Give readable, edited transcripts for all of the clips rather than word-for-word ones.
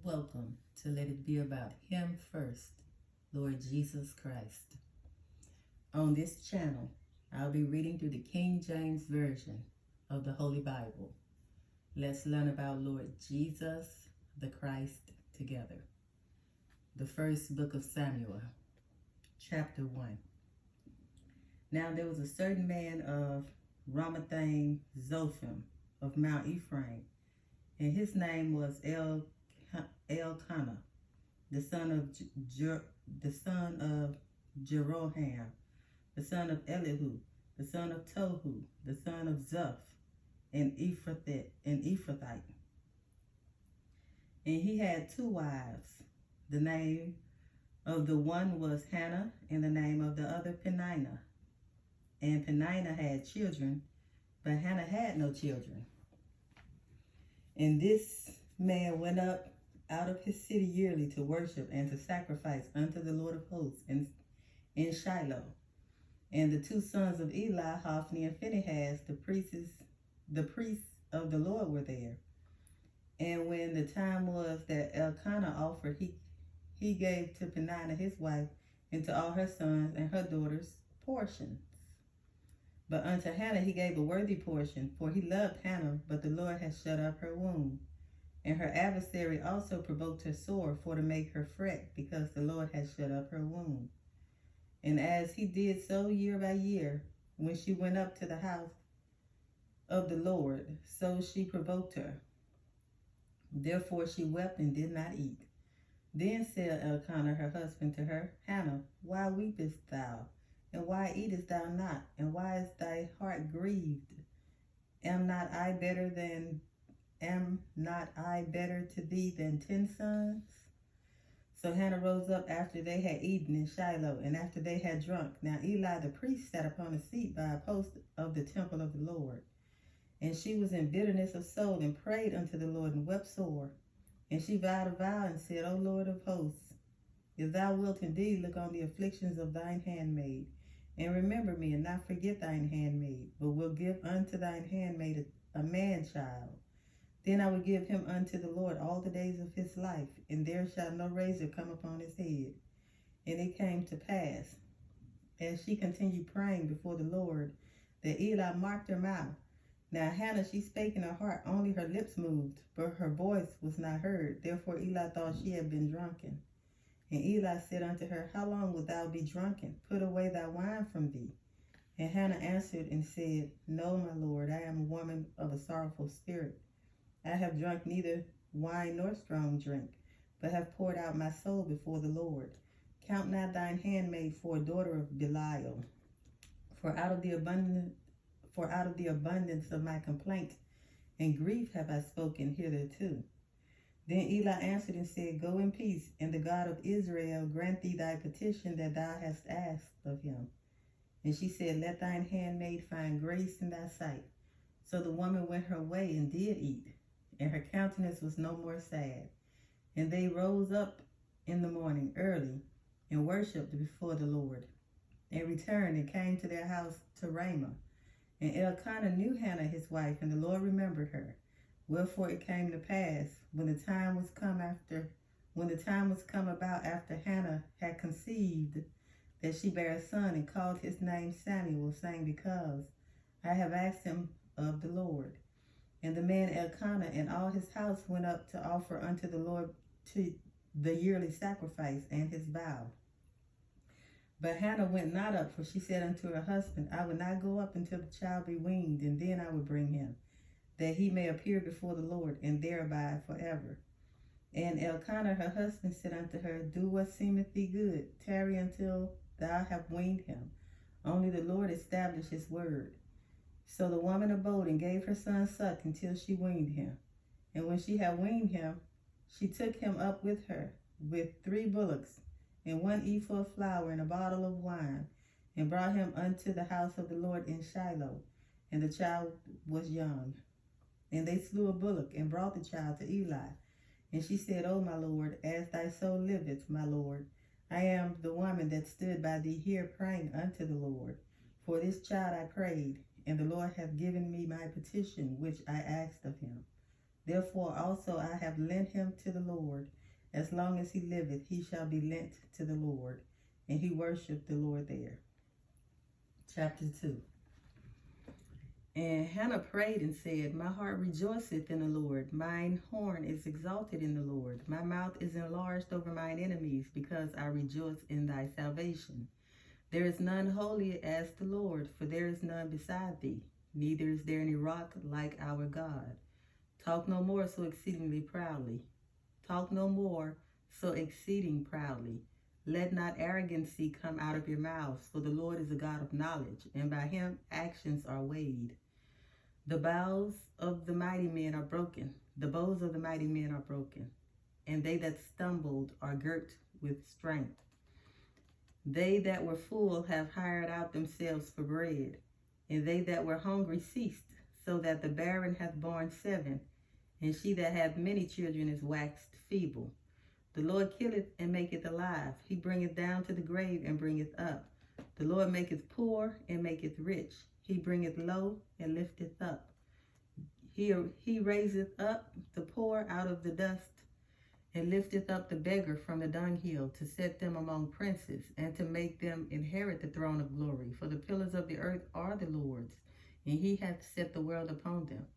Welcome to Let It Be About Him First, Lord Jesus Christ. On this channel, I'll be reading through the King James Version of the Holy Bible. Let's learn about Lord Jesus the Christ together. The first book of Samuel, chapter 1. Now there was a certain man of Ramathaim Zophim of Mount Ephraim, and his name was Elkanah, the son of Jeroham, the son of Elihu, the son of Tohu, the son of Zuph, an Ephrathite. And he had two wives. The name of the one was Hannah, and the name of the other Peninnah. And Peninnah had children, but Hannah had no children. And this man went up out of his city yearly to worship and to sacrifice unto the Lord of hosts in Shiloh. And the two sons of Eli, Hophni and Phinehas, the priests of the Lord, were there. And when the time was that Elkanah offered, he gave to Peninnah his wife and to all her sons and her daughters portions. But unto Hannah he gave a worthy portion, for he loved Hannah, but the Lord had shut up her womb. And her adversary also provoked her sore, for to make her fret, because the Lord had shut up her womb. And as he did so year by year, when she went up to the house of the Lord, so she provoked her. Therefore she wept and did not eat. Then said Elkanah her husband to her, Hannah, why weepest thou? And why eatest thou not? And why is thy heart grieved? Am not I better to thee than 10 sons? So Hannah rose up after they had eaten in Shiloh, and after they had drunk. Now Eli the priest sat upon a seat by a post of the temple of the Lord. And she was in bitterness of soul, and prayed unto the Lord, and wept sore. And she vowed a vow, and said, O Lord of hosts, if thou wilt indeed look on the afflictions of thine handmaid, and remember me, and not forget thine handmaid, but will give unto thine handmaid a man-child, then I will give him unto the Lord all the days of his life, and there shall no razor come upon his head. And it came to pass, as she continued praying before the Lord, that Eli marked her mouth. Now Hannah, she spake in her heart, only her lips moved, but her voice was not heard. Therefore Eli thought she had been drunken. And Eli said unto her, How long wilt thou be drunken? Put away thy wine from thee. And Hannah answered and said, No, my Lord, I am a woman of a sorrowful spirit. I have drunk neither wine nor strong drink, but have poured out my soul before the Lord. Count not thine handmaid for a daughter of Belial, for out of the abundance of my complaint and grief have I spoken hitherto. Then Eli answered and said, Go in peace, and the God of Israel grant thee thy petition that thou hast asked of him. And she said, Let thine handmaid find grace in thy sight. So the woman went her way and did eat, and her countenance was no more sad. And they rose up in the morning early, and worshipped before the Lord, and returned and came to their house to Ramah. And Elkanah knew Hannah his wife, and the Lord remembered her. Wherefore it came to pass, when the time was come about after Hannah had conceived, that she bare a son, and called his name Samuel, saying, Because I have asked him of the Lord. And the man Elkanah and all his house went up to offer unto the Lord to the yearly sacrifice and his vow. But Hannah went not up, for she said unto her husband, I will not go up until the child be weaned, and then I will bring him, that he may appear before the Lord, and there abide forever. And Elkanah her husband said unto her, Do what seemeth thee good, tarry until thou have weaned him. Only the Lord establish his word. So the woman abode and gave her son suck until she weaned him. And when she had weaned him, she took him up with her, with 3 bullocks, and 1 ephah of flour, and a bottle of wine, and brought him unto the house of the Lord in Shiloh. And the child was young. And they slew a bullock, and brought the child to Eli. And she said, O my Lord, as thy soul liveth, my Lord, I am the woman that stood by thee here praying unto the Lord. For this child I prayed, and the Lord hath given me my petition which I asked of him. Therefore also I have lent him to the Lord. As long as he liveth, he shall be lent to the Lord. And he worshipped the Lord there. Chapter 2. And Hannah prayed and said, My heart rejoiceth in the Lord. Mine horn is exalted in the Lord. My mouth is enlarged over mine enemies, because I rejoice in thy salvation. There is none holy as the Lord, for there is none beside thee. Neither is there any rock like our God. Talk no more so exceedingly proudly. Talk no more so exceeding proudly. Let not arrogancy come out of your mouths, for the Lord is a God of knowledge, and by him actions are weighed. The bows of the mighty men are broken. The bows of the mighty men are broken, and they that stumbled are girt with strength. They that were full have hired out themselves for bread, and they that were hungry ceased, so that the barren hath borne 7, and she that hath many children is waxed feeble. The Lord killeth and maketh alive. He bringeth down to the grave and bringeth up. The Lord maketh poor and maketh rich. He bringeth low and lifteth up. He raiseth up the poor out of the dust, and lifteth up the beggar from the dunghill, to set them among princes, and to make them inherit the throne of glory. For the pillars of the earth are the Lord's, and he hath set the world upon them.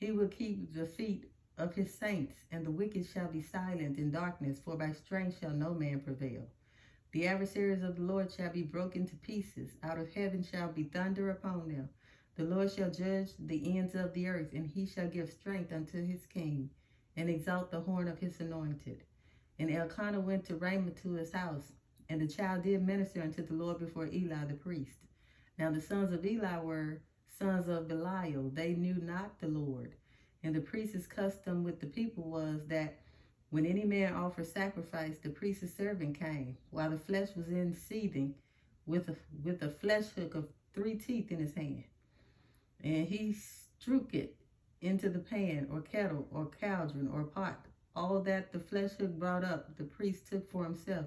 He will keep the feet of his saints, and the wicked shall be silent in darkness, for by strength shall no man prevail. The adversaries of the Lord shall be broken to pieces. Out of heaven shall be thunder upon them. The Lord shall judge the ends of the earth, and he shall give strength unto his king, and exalt the horn of his anointed. And Elkanah went to Ramah to his house, and the child did minister unto the Lord before Eli the priest. Now the sons of Eli were sons of Belial. They knew not the Lord. And the priest's custom with the people was that when any man offered sacrifice, the priest's servant came, while the flesh was in seething, with a flesh hook of 3 teeth in his hand. And he strook it into the pan, or kettle, or cauldron, or pot. All that the flesh hook brought up, the priest took for himself.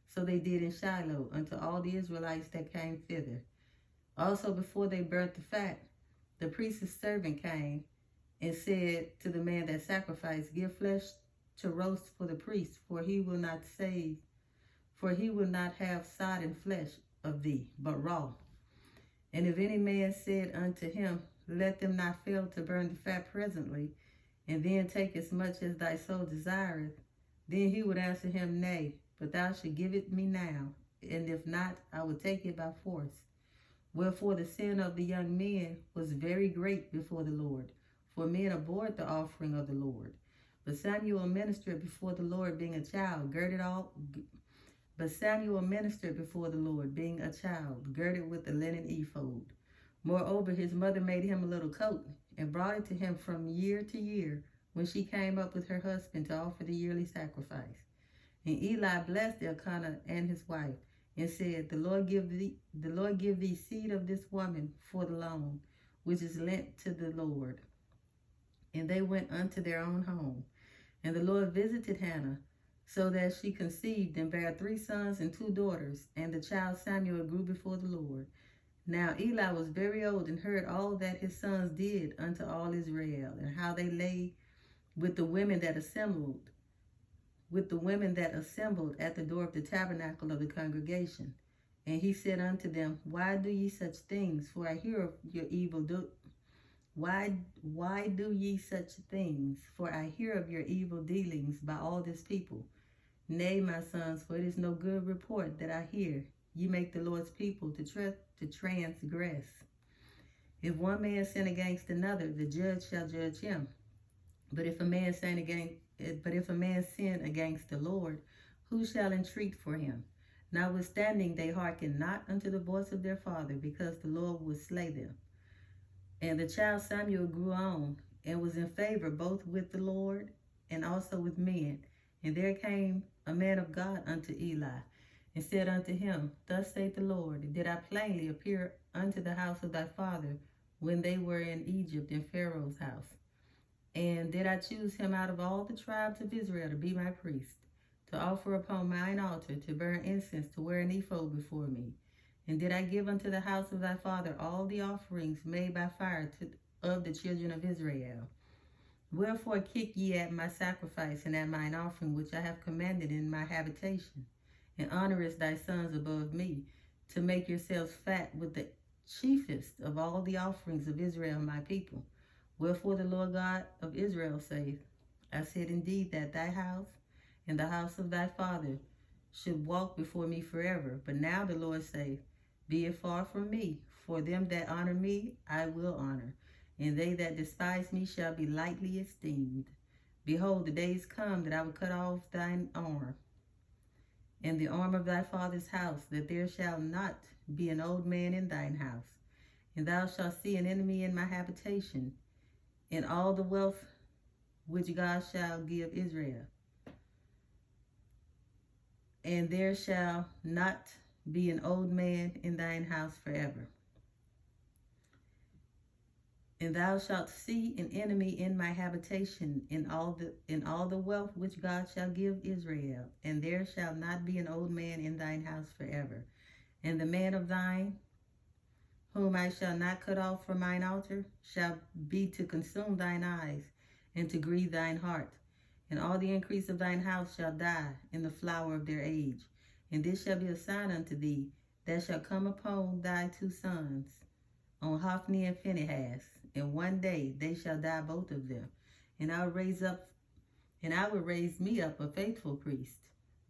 So they did in Shiloh unto all the Israelites that came thither. Also before they burnt the fat, the priest's servant came and said to the man that sacrificed, Give flesh to roast for the priest, for he will not have sodden flesh of thee, but raw. And if any man said unto him, Let them not fail to burn the fat presently, and then take as much as thy soul desireth, then he would answer him, Nay, but thou shalt give it me now, and if not, I will take it by force. Wherefore the sin of the young men was very great before the Lord, for men abhorred the offering of the Lord. But Samuel ministered before the Lord, being a child, girded with a linen ephod. Moreover, his mother made him a little coat, and brought it to him from year to year, when she came up with her husband to offer the yearly sacrifice. And Eli blessed Elkanah and his wife, and said, The Lord give thee seed of this woman for the loan, which is lent to the Lord. And they went unto their own home. And the Lord visited Hannah, so that she conceived and bare 3 sons and 2 daughters. And the child Samuel grew before the Lord. Now Eli was very old, and heard all that his sons did unto all Israel, and how they lay with the women that assembled at the door of the tabernacle of the congregation. And he said unto them, Why do ye such things? For I hear of your evil Why do ye such things? For I hear of your evil dealings by all this people. Nay, my sons, for it is no good report that I hear. Ye make the Lord's people to transgress. If one man sin against another, the judge shall judge him. But if a man sin against the Lord, who shall entreat for him? Notwithstanding, they hearkened not unto the voice of their father, because the Lord would slay them. And the child Samuel grew on, and was in favor both with the Lord and also with men. And there came a man of God unto Eli, and said unto him, Thus saith the Lord, Did I plainly appear unto the house of thy father when they were in Egypt in Pharaoh's house? And did I choose him out of all the tribes of Israel to be my priest, to offer upon mine altar, to burn incense, to wear an ephod before me? And did I give unto the house of thy father all the offerings made by fire of the children of Israel? Wherefore kick ye at my sacrifice and at mine offering which I have commanded in my habitation, and honorest thy sons above me, to make yourselves fat with the chiefest of all the offerings of Israel my people. Wherefore the Lord God of Israel saith, I said indeed that thy house and the house of thy father should walk before me forever. But now the Lord saith, be it far from me, for them that honor me I will honor, and they that despise me shall be lightly esteemed. Behold, the days come that I will cut off thine arm, and the arm of thy father's house, that there shall not be an old man in thine house. And thou shalt see an enemy in my habitation, in all the wealth which God shall give Israel. And there shall not be an old man in thine house forever. And thou shalt see an enemy in my habitation, in all the wealth which God shall give Israel, and there shall not be an old man in thine house forever. And the man of thine, whom I shall not cut off from mine altar, shall be to consume thine eyes, and to grieve thine heart. And all the increase of thine house shall die in the flower of their age. And this shall be a sign unto thee, that shall come upon thy two sons, on Hophni and Phinehas. In one day they shall die both of them. And I will raise me up a faithful priest,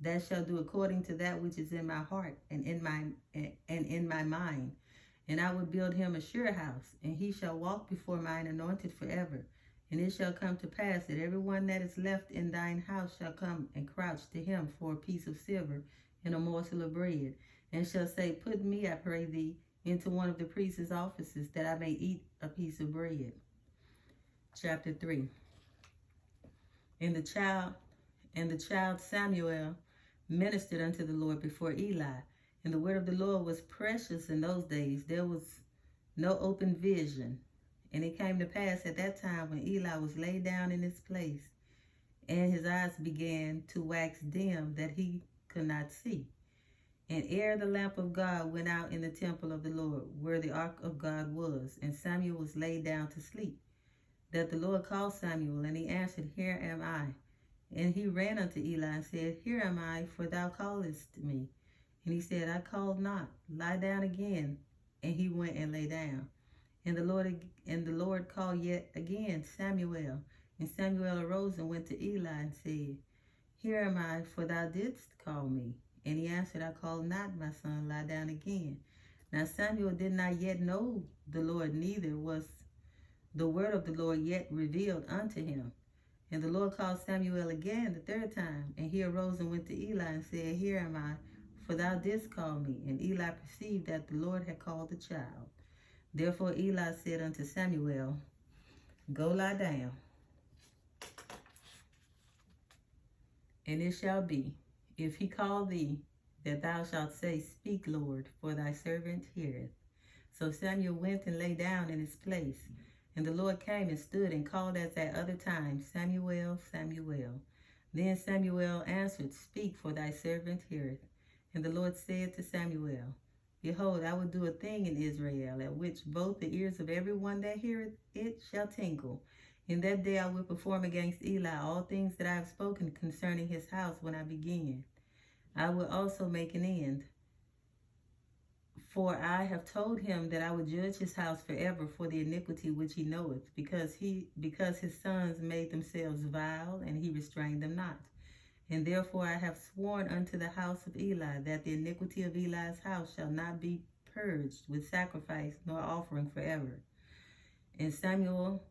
that shall do according to that which is in my heart and in my mind. And I will build him a sure house, and he shall walk before mine anointed forever. And it shall come to pass that every one that is left in thine house shall come and crouch to him for a piece of silver and a morsel of bread, and shall say, put me, I pray thee, into one of the priest's offices, that I may eat a piece of bread. Chapter 3. And the child Samuel ministered unto the Lord before Eli. And the word of the Lord was precious in those days. There was no open vision. And it came to pass at that time, when Eli was laid down in his place, and his eyes began to wax dim, that he could not see. And ere the lamp of God went out in the temple of the Lord, where the ark of God was, and Samuel was laid down to sleep, that the Lord called Samuel, and he answered, Here am I. And he ran unto Eli and said, Here am I, for thou callest me. And he said, I called not, lie down again. And he went and lay down. And the Lord called yet again, Samuel. And Samuel arose and went to Eli and said, Here am I, for thou didst call me. And he answered, I called not, my son, lie down again. Now Samuel did not yet know the Lord, neither was the word of the Lord yet revealed unto him. And the Lord called Samuel again the third time. And he arose and went to Eli and said, Here am I, for thou didst call me. And Eli perceived that the Lord had called the child. Therefore Eli said unto Samuel, Go lie down. And it shall be, if he call thee, that thou shalt say, Speak, Lord, for thy servant heareth. So Samuel went and lay down in his place. And the Lord came and stood and called as at other times, Samuel, Samuel. Then Samuel answered, Speak, for thy servant heareth. And the Lord said to Samuel, Behold, I will do a thing in Israel, at which both the ears of every one that heareth it shall tingle. In that day I will perform against Eli all things that I have spoken concerning his house when I begin. I will also make an end. For I have told him that I will judge his house forever for the iniquity which he knoweth, because his sons made themselves vile, and he restrained them not. And therefore I have sworn unto the house of Eli, that the iniquity of Eli's house shall not be purged with sacrifice nor offering forever. And Samuel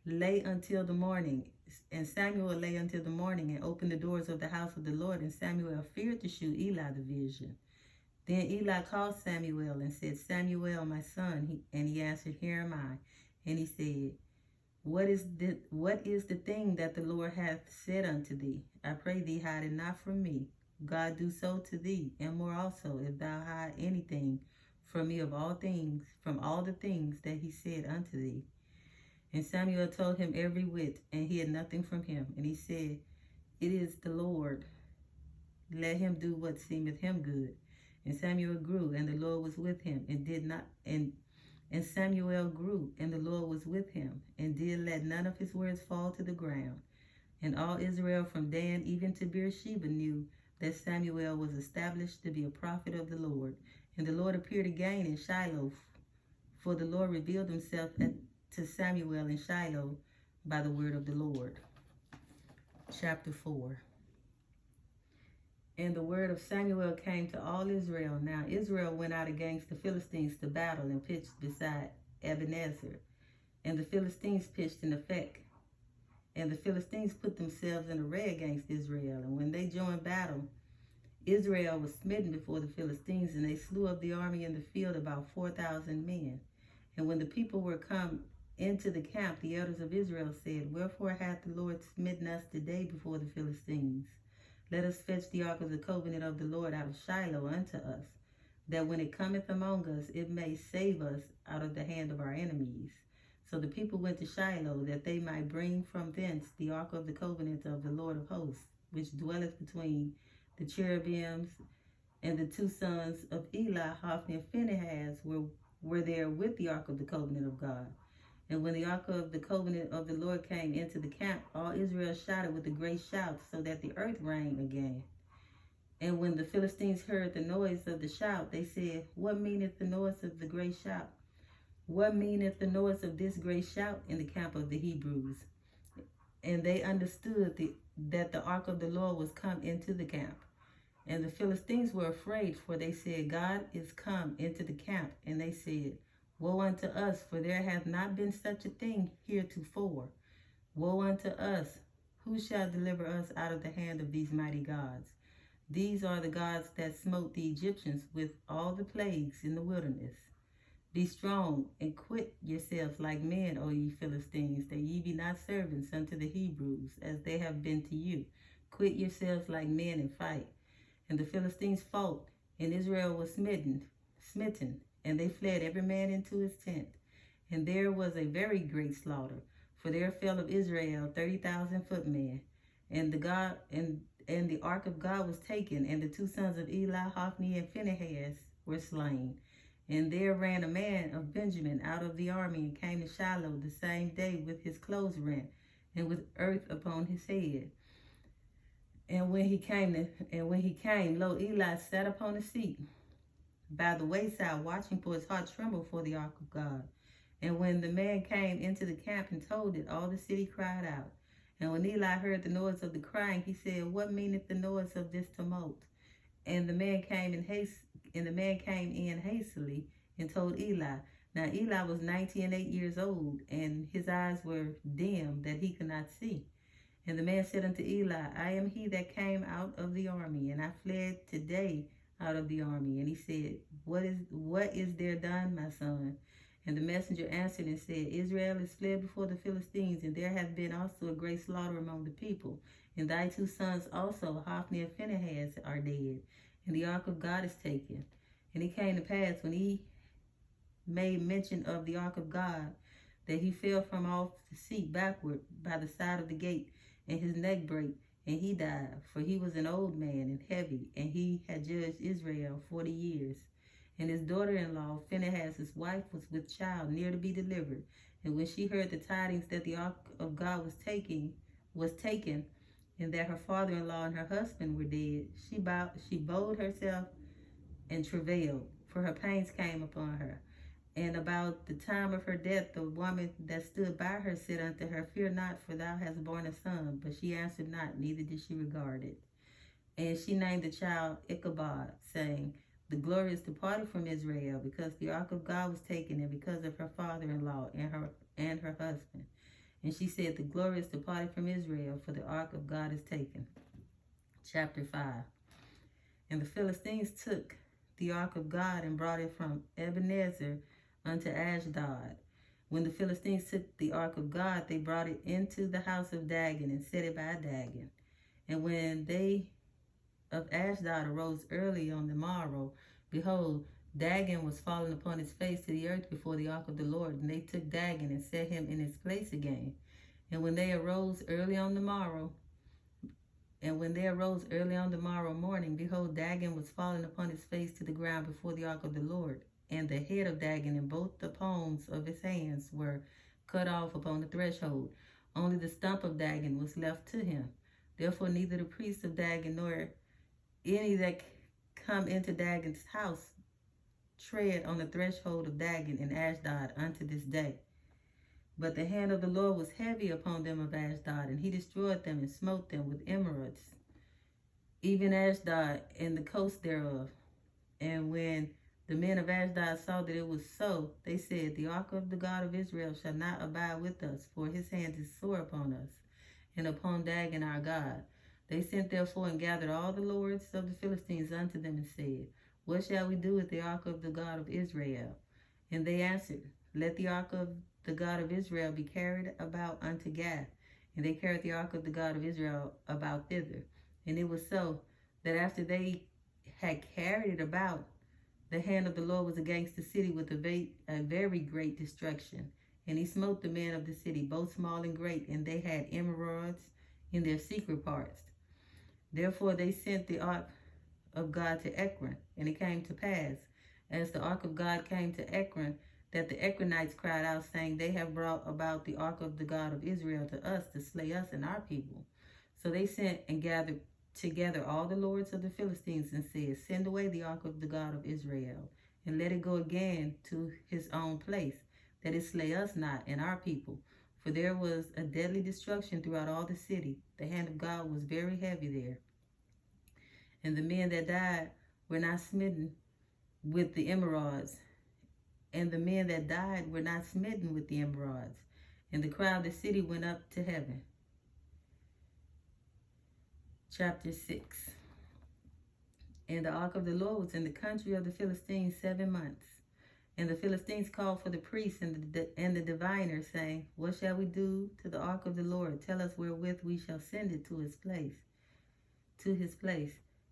lay until the morning, and opened the doors of the house of the Lord, and Samuel feared to shew Eli the vision. Then Eli called Samuel and said, Samuel, my son. And he answered, Here am I. And he said, What is the thing that the Lord hath said unto thee? I pray thee, hide it not from me. God do so to thee, and more also, if thou hide anything from me of all things, from all the things that he said unto thee. And Samuel told him every whit, and hid nothing from him. And he said, It is the Lord. Let him do what seemeth him good. And Samuel grew, and the Lord was with him, and And Samuel grew, and the Lord was with him, and did let none of his words fall to the ground. And all Israel from Dan even to Beersheba knew that Samuel was established to be a prophet of the Lord. And the Lord appeared again in Shiloh, for the Lord revealed himself to Samuel in Shiloh by the word of the Lord. Chapter 4. And the word of Samuel came to all Israel. Now Israel went out against the Philistines to battle and pitched beside Ebenezer. And the Philistines pitched in Aphek. And the Philistines put themselves in array against Israel. And when they joined battle, Israel was smitten before the Philistines, and they slew of the army in the field about 4,000 men. And when the people were come into the camp, the elders of Israel said, Wherefore hath the Lord smitten us today before the Philistines? Let us fetch the ark of the covenant of the Lord out of Shiloh unto us, that when it cometh among us, it may save us out of the hand of our enemies. So the people went to Shiloh, that they might bring from thence the ark of the covenant of the Lord of hosts, which dwelleth between the cherubims. And the two sons of Eli, Hophni and Phinehas, were there with the ark of the covenant of God. And when the ark of the covenant of the Lord came into the camp, all Israel shouted with a great shout, so that the earth rang again. And when the Philistines heard the noise of the shout, they said, What meaneth the noise of the great shout? What meaneth the noise of this great shout in the camp of the Hebrews? And they understood that the ark of the Lord was come into the camp. And the Philistines were afraid, for they said, God is come into the camp. And they said, Woe unto us, for there hath not been such a thing heretofore. Woe unto us, who shall deliver us out of the hand of these mighty gods? These are the gods that smote the Egyptians with all the plagues in the wilderness. Be strong, and quit yourselves like men, O ye Philistines, that ye be not servants unto the Hebrews, as they have been to you. Quit yourselves like men and fight. And the Philistines fought, and Israel was smitten, and they fled every man into his tent. And there was a very great slaughter, for there fell of Israel 30,000 footmen. And the ark of God was taken, and the two sons of Eli, Hophni and Phinehas, were slain. And there ran a man of Benjamin out of the army, and came to Shiloh the same day with his clothes rent, and with earth upon his head. And when he came, lo, Eli sat upon a seat by the wayside, watching, for his heart trembled for the ark of God. And when the man came into the camp and told it, all the city cried out. And when Eli heard the noise of the crying, he said, What meaneth the noise of this tumult? And the man came in hastily and told Eli. Now Eli was 98 years old, and his eyes were dim, that he could not see. And the man said unto Eli, I am he that came out of the army, and I fled today out of the army. And he said, What is there done, my son? And the messenger answered and said, Israel is fled before the Philistines, and there hath been also a great slaughter among the people. And thy two sons also, Hophni and Phinehas, are dead, and the ark of God is taken. And it came to pass, when he made mention of the ark of God, that he fell from off the seat backward by the side of the gate, and his neck brake, and he died. For he was an old man and heavy, and he had judged Israel 40 years. And his daughter-in-law, Phinehas, his wife, was with child, near to be delivered. And when she heard the tidings that the ark of God was taken, and that her father-in-law and her husband were dead, she bowed herself and travailed, for her pains came upon her. And about the time of her death, the woman that stood by her said unto her, Fear not, for thou hast borne a son. But she answered not, neither did she regard it. And she named the child Ichabod, saying, The glory is departed from Israel, because the ark of God was taken, and because of her father-in-law and her husband. And she said, The glory is departed from Israel, for the ark of God is taken. Chapter 5. And the Philistines took the ark of God and brought it from Ebenezer unto Ashdod. When the Philistines took the ark of God, they brought it into the house of Dagon and set it by Dagon. And when they of Ashdod arose early on the morrow, behold, Dagon was fallen upon his face to the earth before the ark of the Lord. And they took Dagon and set him in his place again. And when they arose early on the morrow morning, behold, Dagon was fallen upon his face to the ground before the ark of the Lord. and the head of Dagon and both the palms of his hands were cut off upon the threshold. Only the stump of Dagon was left to him. Therefore neither the priests of Dagon nor any that come into Dagon's house tread on the threshold of Dagon in Ashdod unto this day. But the hand of the Lord was heavy upon them of Ashdod, and he destroyed them and smote them with emerods, even Ashdod and the coast thereof. And when the men of Ashdod saw that it was so, they said, the ark of the God of Israel shall not abide with us, for his hand is sore upon us, and upon Dagon our God. They sent therefore and gathered all the lords of the Philistines unto them, and said, what shall we do with the ark of the God of Israel? And they answered, let the ark of the God of Israel be carried about unto Gath. And they carried the ark of the God of Israel about thither. And it was so, that after they had carried it about, the hand of the Lord was against the city with a very great destruction. And he smote the men of the city, both small and great, and they had emerods in their secret parts. Therefore they sent the ark of God to Ekron. And it came to pass, as the ark of God came to Ekron, that the Ekronites cried out, saying, they have brought about the ark of the God of Israel to us, to slay us and our people. So they sent and gathered together all the lords of the Philistines, and said, send away the ark of the God of Israel, and let it go again to his own place, that it slay us not and our people. For there was a deadly destruction throughout all the city. The hand of God was very heavy there. And the men that died were not smitten with the emerods, and the men that died were not smitten with the emerods. And the cry of the city went up to heaven. Chapter 6. And the ark of the Lord was in the country of the Philistines 7 months. And the Philistines called for the priests and the diviners, saying, what shall we do to the ark of the Lord? Tell us wherewith we shall send it to his place.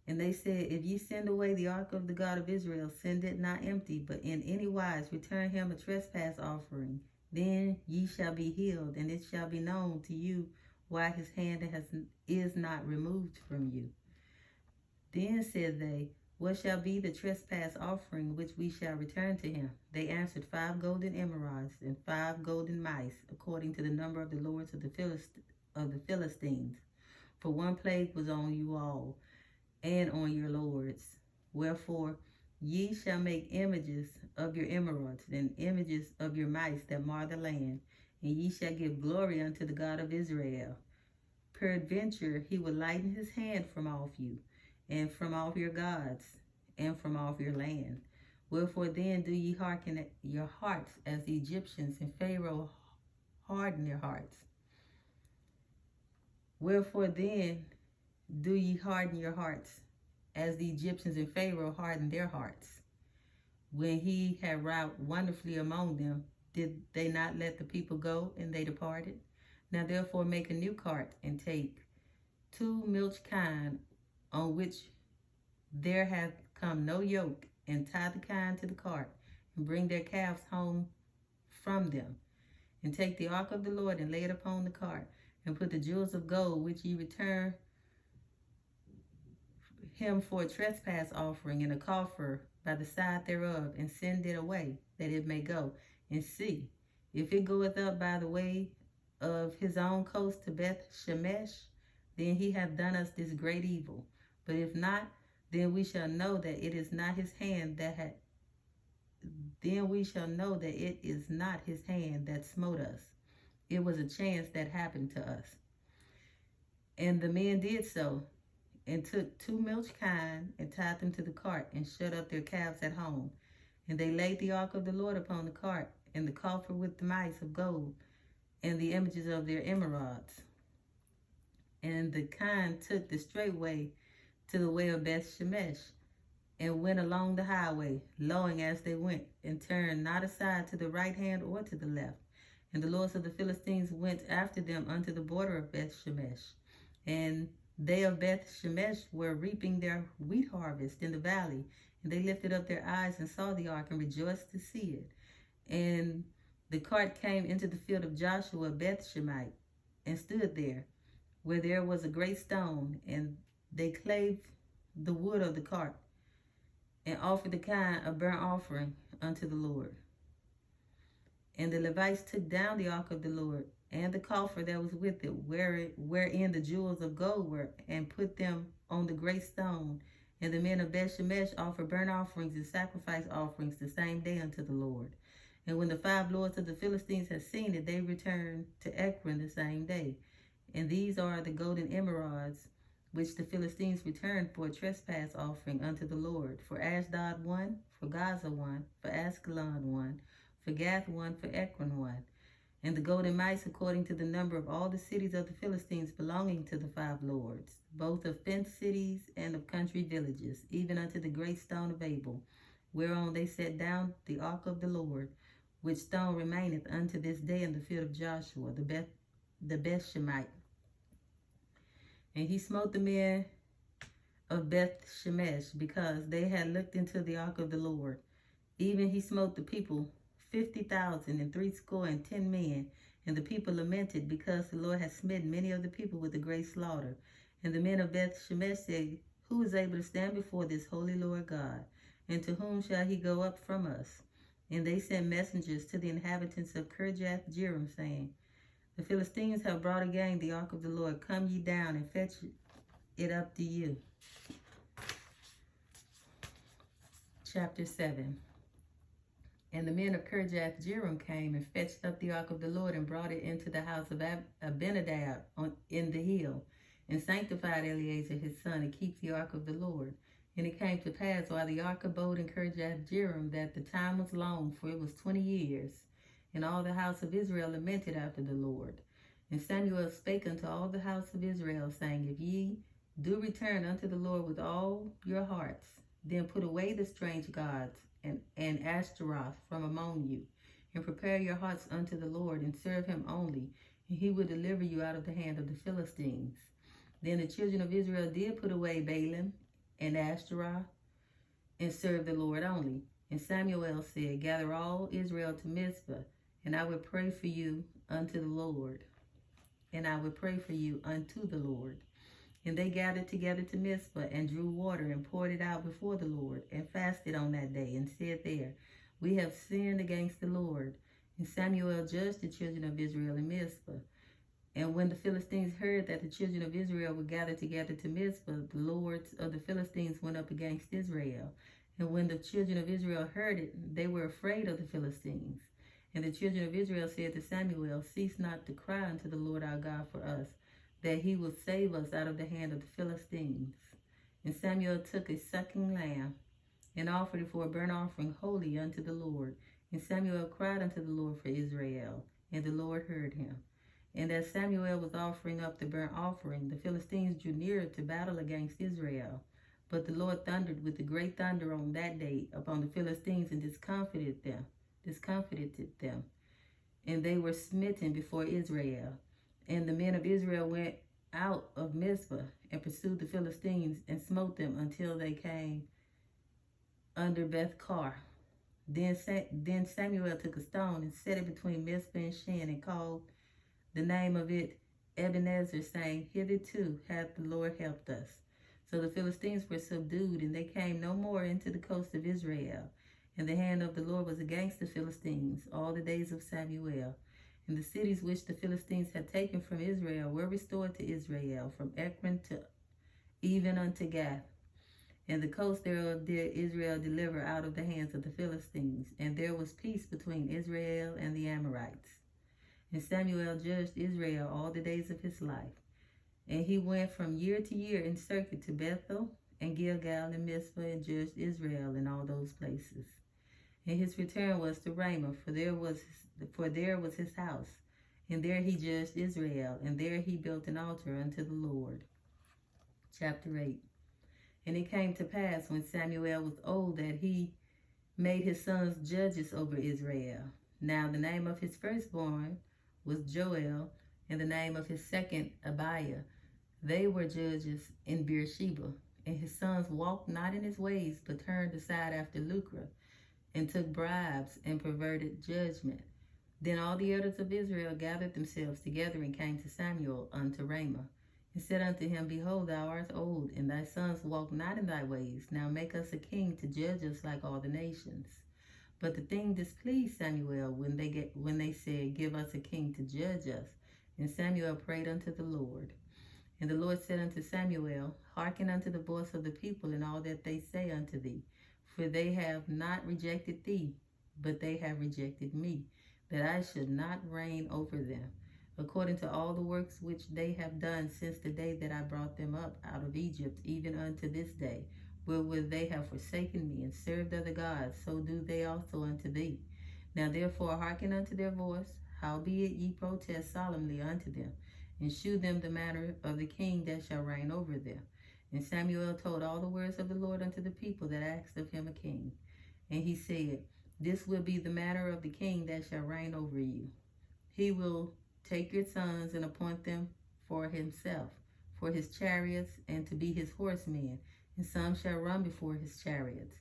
And they said, if ye send away the ark of the God of Israel, send it not empty, but in any wise return him a trespass offering. Then ye shall be healed, and it shall be known to you why his hand is not removed from you. Then said they, what shall be the trespass offering which we shall return to him? They answered, 5 golden emerods and 5 golden mice, according to the number of the lords of the Philistines. For one plague was on you all, and on your lords. Wherefore ye shall make images of your emerods, and images of your mice that mar the land, and ye shall give glory unto the God of Israel. Peradventure he will lighten his hand from off you, and from off your gods, and from off your land. Wherefore then do ye hearken at your hearts as the Egyptians and Pharaoh harden their hearts. Wherefore then do ye harden your hearts as the Egyptians and Pharaoh hardened their hearts? When he had wrought wonderfully among them, did they not let the people go, and they departed? Now therefore make a new cart, and take 2 milch kine, on which there hath come no yoke, and tie the kine to the cart, and bring their calves home from them. And take the ark of the Lord, and lay it upon the cart, and put the jewels of gold which ye return him for a trespass offering in a coffer by the side thereof, and send it away, that it may go. And see, if it goeth up by the way of his own coast to Beth Shemesh, then he hath done us this great evil. But if not, then we shall know that it is not his hand that smote us. It was a chance that happened to us. And the men did so, and took 2 milch kine, and tied them to the cart, and shut up their calves at home. And they laid the ark of the Lord upon the cart, and the coffer with the mice of gold, and the images of their emerods. And the kine took the straight way to the way of Beth Shemesh, and went along the highway, lowing as they went, and turned not aside to the right hand or to the left. And the lords of the Philistines went after them unto the border of Beth Shemesh. And they of Beth Shemesh were reaping their wheat harvest in the valley, and they lifted up their eyes and saw the ark, and rejoiced to see it. And the cart came into the field of Joshua Beth Shemite, and stood there, where there was a great stone, and they clave the wood of the cart, and offered the kind of burnt offering unto the Lord. And the Levites took down the ark of the Lord and the coffer that was with it, wherein the jewels of gold were, and put them on the great stone. And the men of Beth Shemesh offered burnt offerings and sacrifice offerings the same day unto the Lord. And when the 5 lords of the Philistines had seen it, they returned to Ekron the same day. And these are the golden emerods which the Philistines returned for a trespass offering unto the Lord. For Ashdod 1, for Gaza 1, for Askelon 1, for Gath 1, for Ekron 1. And the golden mice according to the number of all the cities of the Philistines belonging to the 5 lords, both of fenced cities and of country villages, even unto the great stone of Abel, whereon they set down the ark of the Lord, which stone remaineth unto this day in the field of Joshua, the Bethshemite. And he smote the men of Beth Shemesh, because they had looked into the ark of the Lord. Even he smote the people 50,000 and 70 men. And the people lamented, because the Lord had smitten many of the people with a great slaughter. And the men of Beth Shemesh said, Who is able to stand before this holy Lord God? And to whom shall he go up from us? And they sent messengers to the inhabitants of Kirjath-jearim, saying, The Philistines have brought again the ark of the Lord. Come ye down and fetch it up to you. Chapter 7. And the men of Kirjath-jearim came and fetched up the ark of the Lord and brought it into the house of Abinadab in the hill, and sanctified Eleazar his son to keep the ark of the Lord. And it came to pass, while the ark abode in Kirjath-jearim, that the time was long, for it was 20 years. And all the house of Israel lamented after the Lord. And Samuel spake unto all the house of Israel, saying, If ye do return unto the Lord with all your hearts, then put away the strange gods and Ashtaroth from among you, and prepare your hearts unto the Lord, and serve him only, and he will deliver you out of the hand of the Philistines. Then the children of Israel did put away Baalim and Ashtaroth, and serve the Lord only. And Samuel said, Gather all Israel to Mizpah, and I will pray for you unto the Lord. And I will pray for you unto the Lord. And they gathered together to Mizpah, and drew water, and poured it out before the Lord, and fasted on that day, and said there, We have sinned against the Lord. And Samuel judged the children of Israel in Mizpah. And when the Philistines heard that the children of Israel were gathered together to Mizpah, the lords of the Philistines went up against Israel. And when the children of Israel heard it, they were afraid of the Philistines. And the children of Israel said to Samuel, Cease not to cry unto the Lord our God for us, that he will save us out of the hand of the Philistines. And Samuel took a sucking lamb, and offered it for a burnt offering holy unto the Lord. And Samuel cried unto the Lord for Israel, and the Lord heard him. And as Samuel was offering up the burnt offering, the Philistines drew nearer to battle against Israel. But the Lord thundered with a great thunder on that day upon the Philistines, and discomfited them. And they were smitten before Israel. And the men of Israel went out of Mizpah, and pursued the Philistines, and smote them until they came under Beth-kar. Then Samuel took a stone, and set it between Mizpah and Shen, and called the name of it Ebenezer, saying, Hitherto hath the Lord helped us. So the Philistines were subdued, and they came no more into the coast of Israel. And the hand of the Lord was against the Philistines all the days of Samuel. And the cities which the Philistines had taken from Israel were restored to Israel, from Ekron to even unto Gath. And the coast thereof did Israel deliver out of the hands of the Philistines. And there was peace between Israel and the Amorites. And Samuel judged Israel all the days of his life. And he went from year to year in circuit to Bethel and Gilgal and Mizpah, and judged Israel in all those places. And his return was to Ramah, for there was his house. And there he judged Israel, and there he built an altar unto the Lord. Chapter 8. And it came to pass, when Samuel was old, that he made his sons judges over Israel. Now the name of his firstborn was Joel, and the name of his second Abiah. They were judges in Beersheba. And his sons walked not in his ways, but turned aside after lucre, and took bribes, and perverted judgment. Then all the elders of Israel gathered themselves together, and came to Samuel unto Ramah. and said unto him, Behold, thou art old, and thy sons walk not in thy ways. Now make us a king to judge us like all the nations. But the thing displeased Samuel when they said, Give us a king to judge us. And Samuel prayed unto the Lord. And the Lord said unto Samuel, Hearken unto the voice of the people in all that they say unto thee. For they have not rejected thee, but they have rejected me, that I should not reign over them, according to all the works which they have done since the day that I brought them up out of Egypt, even unto this day, wherewith they have forsaken me and served other gods, so do they also unto thee. Now therefore hearken unto their voice, howbeit ye protest solemnly unto them, and shew them the manner of the king that shall reign over them. And Samuel told all the words of the Lord unto the people that asked of him a king. And he said, This will be the manner of the king that shall reign over you. He will take your sons and appoint them for himself, for his chariots, and to be his horsemen, and some shall run before his chariots.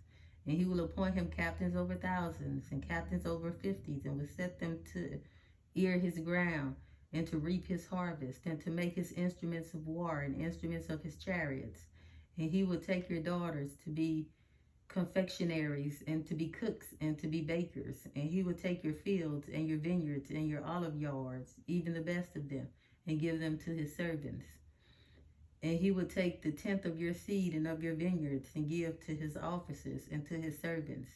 And he will appoint him captains over thousands, and captains over 50s, and will set them to ear his ground, and to reap his harvest, and to make his instruments of war, and instruments of his chariots. And he will take your daughters to be confectionaries, and to be cooks, and to be bakers. And he will take your fields, and your vineyards, and your olive yards, even the best of them, and give them to his servants. And he will take the tenth of your seed and of your vineyards, and give to his officers and to his servants.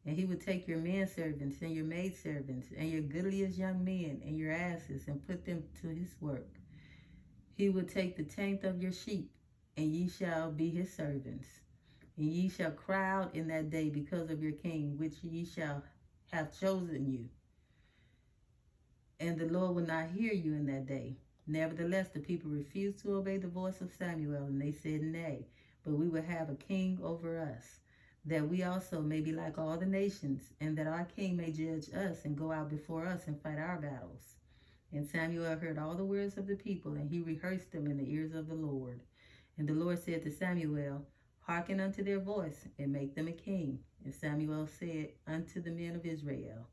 And he will take your menservants and your maidservants, and your goodliest young men, and your asses, and put them to his work. He will take the tenth of your sheep, and ye shall be his servants. And ye shall cry out in that day because of your king, which ye shall have chosen you. And the Lord will not hear you in that day. Nevertheless, the people refused to obey the voice of Samuel, and they said, Nay, but we will have a king over us, that we also may be like all the nations, and that our king may judge us and go out before us and fight our battles. And Samuel heard all the words of the people, and he rehearsed them in the ears of the Lord. And the Lord said to Samuel, Hearken unto their voice, and make them a king. And Samuel said unto the men of Israel,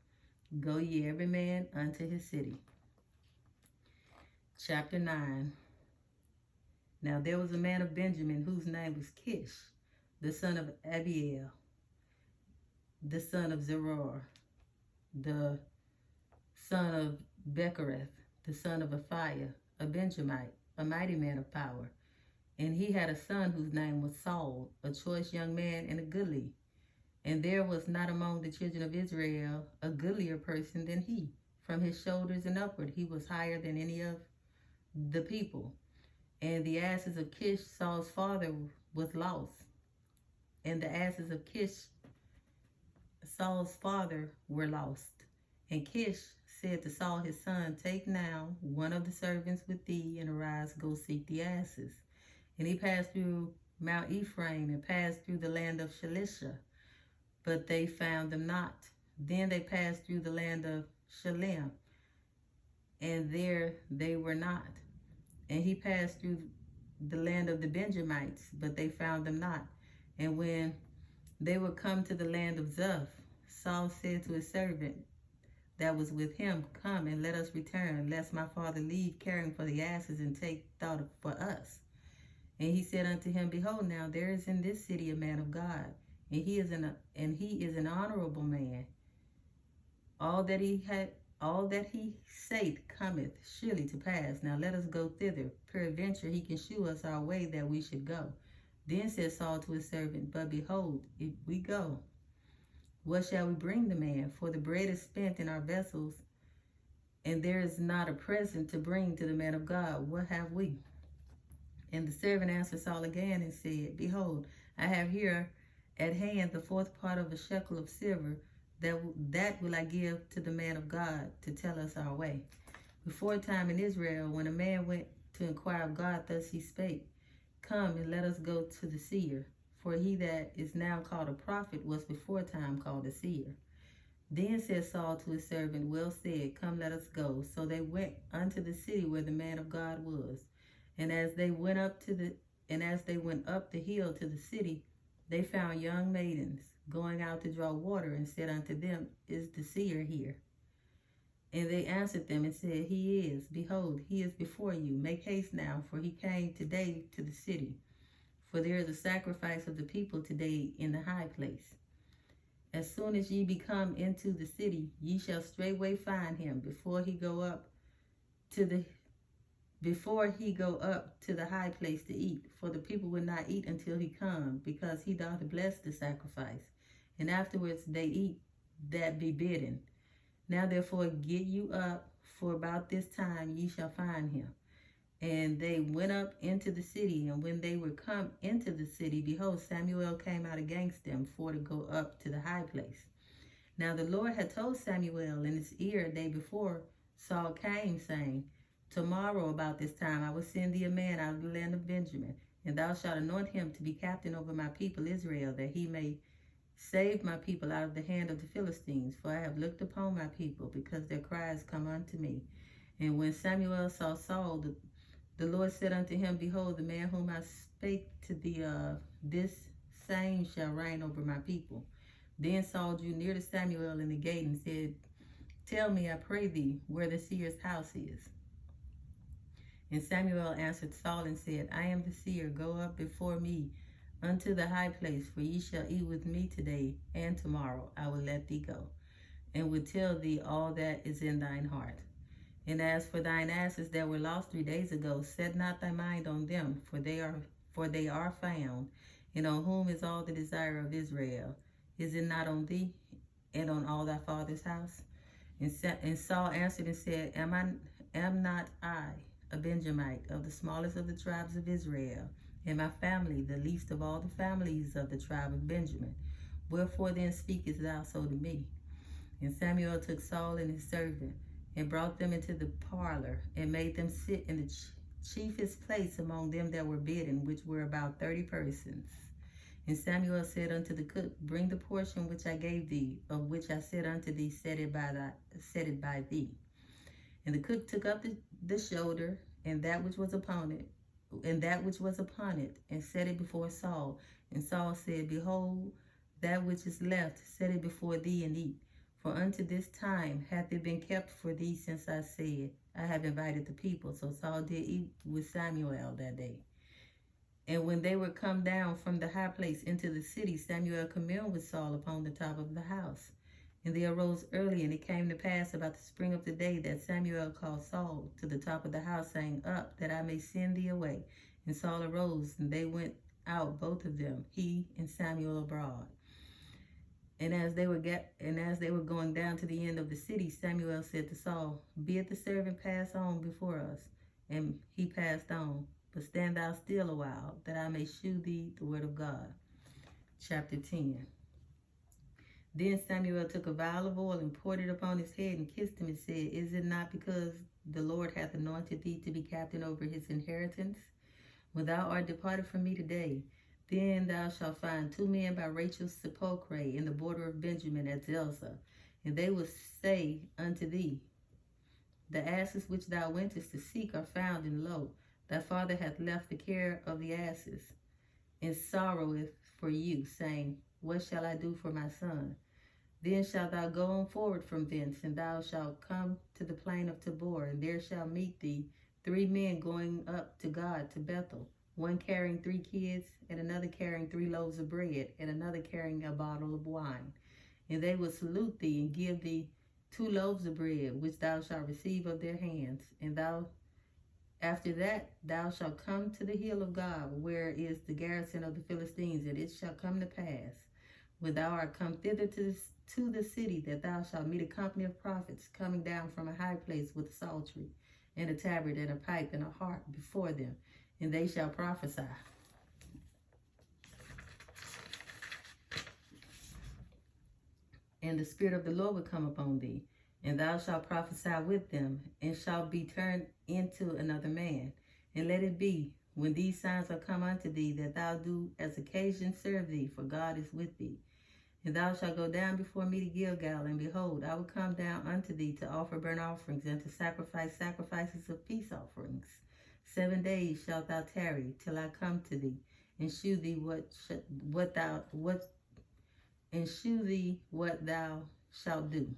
Go ye every man unto his city. Chapter 9. Now there was a man of Benjamin whose name was Kish, the son of Abiel, the son of Zeror, the son of Bechereth, the son of Aphiah, a Benjamite, a mighty man of power. And he had a son whose name was Saul, a choice young man and a goodly. And there was not among the children of Israel a goodlier person than he. From his shoulders and upward he was higher than any of the people. And the asses of Kish, Saul's father, was lost. And the asses of Kish, Saul's father, were lost. And Kish said to Saul his son, Take now one of the servants with thee, and arise, go seek the asses. And he passed through Mount Ephraim, and passed through the land of Shalisha, but they found them not. Then they passed through the land of Shalem, and there they were not. And he passed through the land of the Benjamites, but they found them not. And when they were come to the land of Zuph, Saul said to his servant that was with him, Come and let us return, lest my father leave caring for the asses and take thought for us. And he said unto him, Behold, now there is in this city a man of God, and he is an honorable man. All that he saith cometh surely to pass. Now let us go thither. Peradventure he can shew us our way that we should go. Then said Saul to his servant, But behold, if we go, what shall we bring the man? For the bread is spent in our vessels, and there is not a present to bring to the man of God. What have we? And the servant answered Saul again and said, Behold, I have here at hand the fourth part of a shekel of silver, that will I give to the man of God to tell us our way. Before a time in Israel, when a man went to inquire of God, thus he spake, Come and let us go to the seer. For he that is now called a prophet was before time called a seer. Then said Saul to his servant, Well said, come, let us go. So they went unto the city where the man of God was. And as they went up the hill to the city, they found young maidens going out to draw water, and said unto them, Is the seer here? And they answered them and said, He is. Behold, he is before you. Make haste now, for he came today to the city. For there is a sacrifice of the people today in the high place. As soon as ye be come into the city, ye shall straightway find him before he go up to the high place to eat. For the people will not eat until he come, because he doth bless the sacrifice. And afterwards they eat that be bidden. Now therefore get you up, for about this time ye shall find him. And they went up into the city, and when they were come into the city, behold, Samuel came out against them for to go up to the high place. Now the Lord had told Samuel in his ear a day before Saul came, saying, Tomorrow about this time I will send thee a man out of the land of Benjamin, and thou shalt anoint him to be captain over my people Israel, that he may save my people out of the hand of the Philistines. For I have looked upon my people, because their cries come unto me. And when Samuel saw Saul, the Lord said unto him, Behold, the man whom I spake to thee of, this same shall reign over my people. Then Saul drew near to Samuel in the gate and said, Tell me, I pray thee, where the seer's house is. And Samuel answered Saul and said, I am the seer. Go up before me unto the high place, for ye shall eat with me today, and tomorrow I will let thee go, and will tell thee all that is in thine heart. And as for thine asses that were lost 3 days ago, set not thy mind on them, for they are found. And on whom is all the desire of Israel? Is it not on thee and on all thy father's house? And Saul answered and said, Am not I a Benjamite, of the smallest of the tribes of Israel, and my family the least of all the families of the tribe of Benjamin? Wherefore then speakest thou so to me? And Samuel took Saul and his servant, and brought them into the parlor, and made them sit in the chiefest place among them that were bidden, which were about 30 persons. And Samuel said unto the cook, Bring the portion which I gave thee, of which I said unto thee, set it by thee. And the cook took up the shoulder, and that which was upon it, and set it before Saul. And Saul said, Behold, that which is left, set it before thee, and eat. For unto this time hath it been kept for thee, since I said, I have invited the people. So Saul did eat with Samuel that day. And when they were come down from the high place into the city, Samuel communed with Saul upon the top of the house. And they arose early, and it came to pass about the spring of the day that Samuel called Saul to the top of the house, saying, Up, that I may send thee away. And Saul arose, and they went out, both of them, he and Samuel abroad. And as they were going down to the end of the city, Samuel said to Saul, Bid the servant pass on before us. And he passed on. But stand thou still a while, that I may shew thee the word of God. Chapter 10. Then Samuel took a vial of oil and poured it upon his head and kissed him and said, Is it not because the Lord hath anointed thee to be captain over his inheritance? When thou art departed from me today, then thou shalt find 2 men by Rachel's sepulchre in the border of Benjamin at Zelzah. And they will say unto thee, The asses which thou wentest to seek are found, and lo, thy father hath left the care of the asses, and sorroweth for you, saying, What shall I do for my son? Then shalt thou go on forward from thence, and thou shalt come to the plain of Tabor, and there shall meet thee 3 men going up to God to Bethel, one carrying 3 kids, and another carrying 3 loaves of bread, and another carrying a bottle of wine. And they will salute thee, and give thee 2 loaves of bread, which thou shalt receive of their hands. And after that thou shalt come to the hill of God, where is the garrison of the Philistines. And it shall come to pass, when thou art come thither to the city, that thou shalt meet a company of prophets coming down from a high place with a psaltery, and a tabret, and a pipe, and a harp before them, and they shall prophesy. And the Spirit of the Lord will come upon thee, and thou shalt prophesy with them, and shalt be turned into another man. And let it be, when these signs are come unto thee, that thou do as occasion serve thee, for God is with thee. And thou shalt go down before me to Gilgal, and behold, I will come down unto thee to offer burnt offerings, and to sacrifice sacrifices of peace offerings. 7 days shalt thou tarry, till I come to thee, and shew thee what thou shalt do.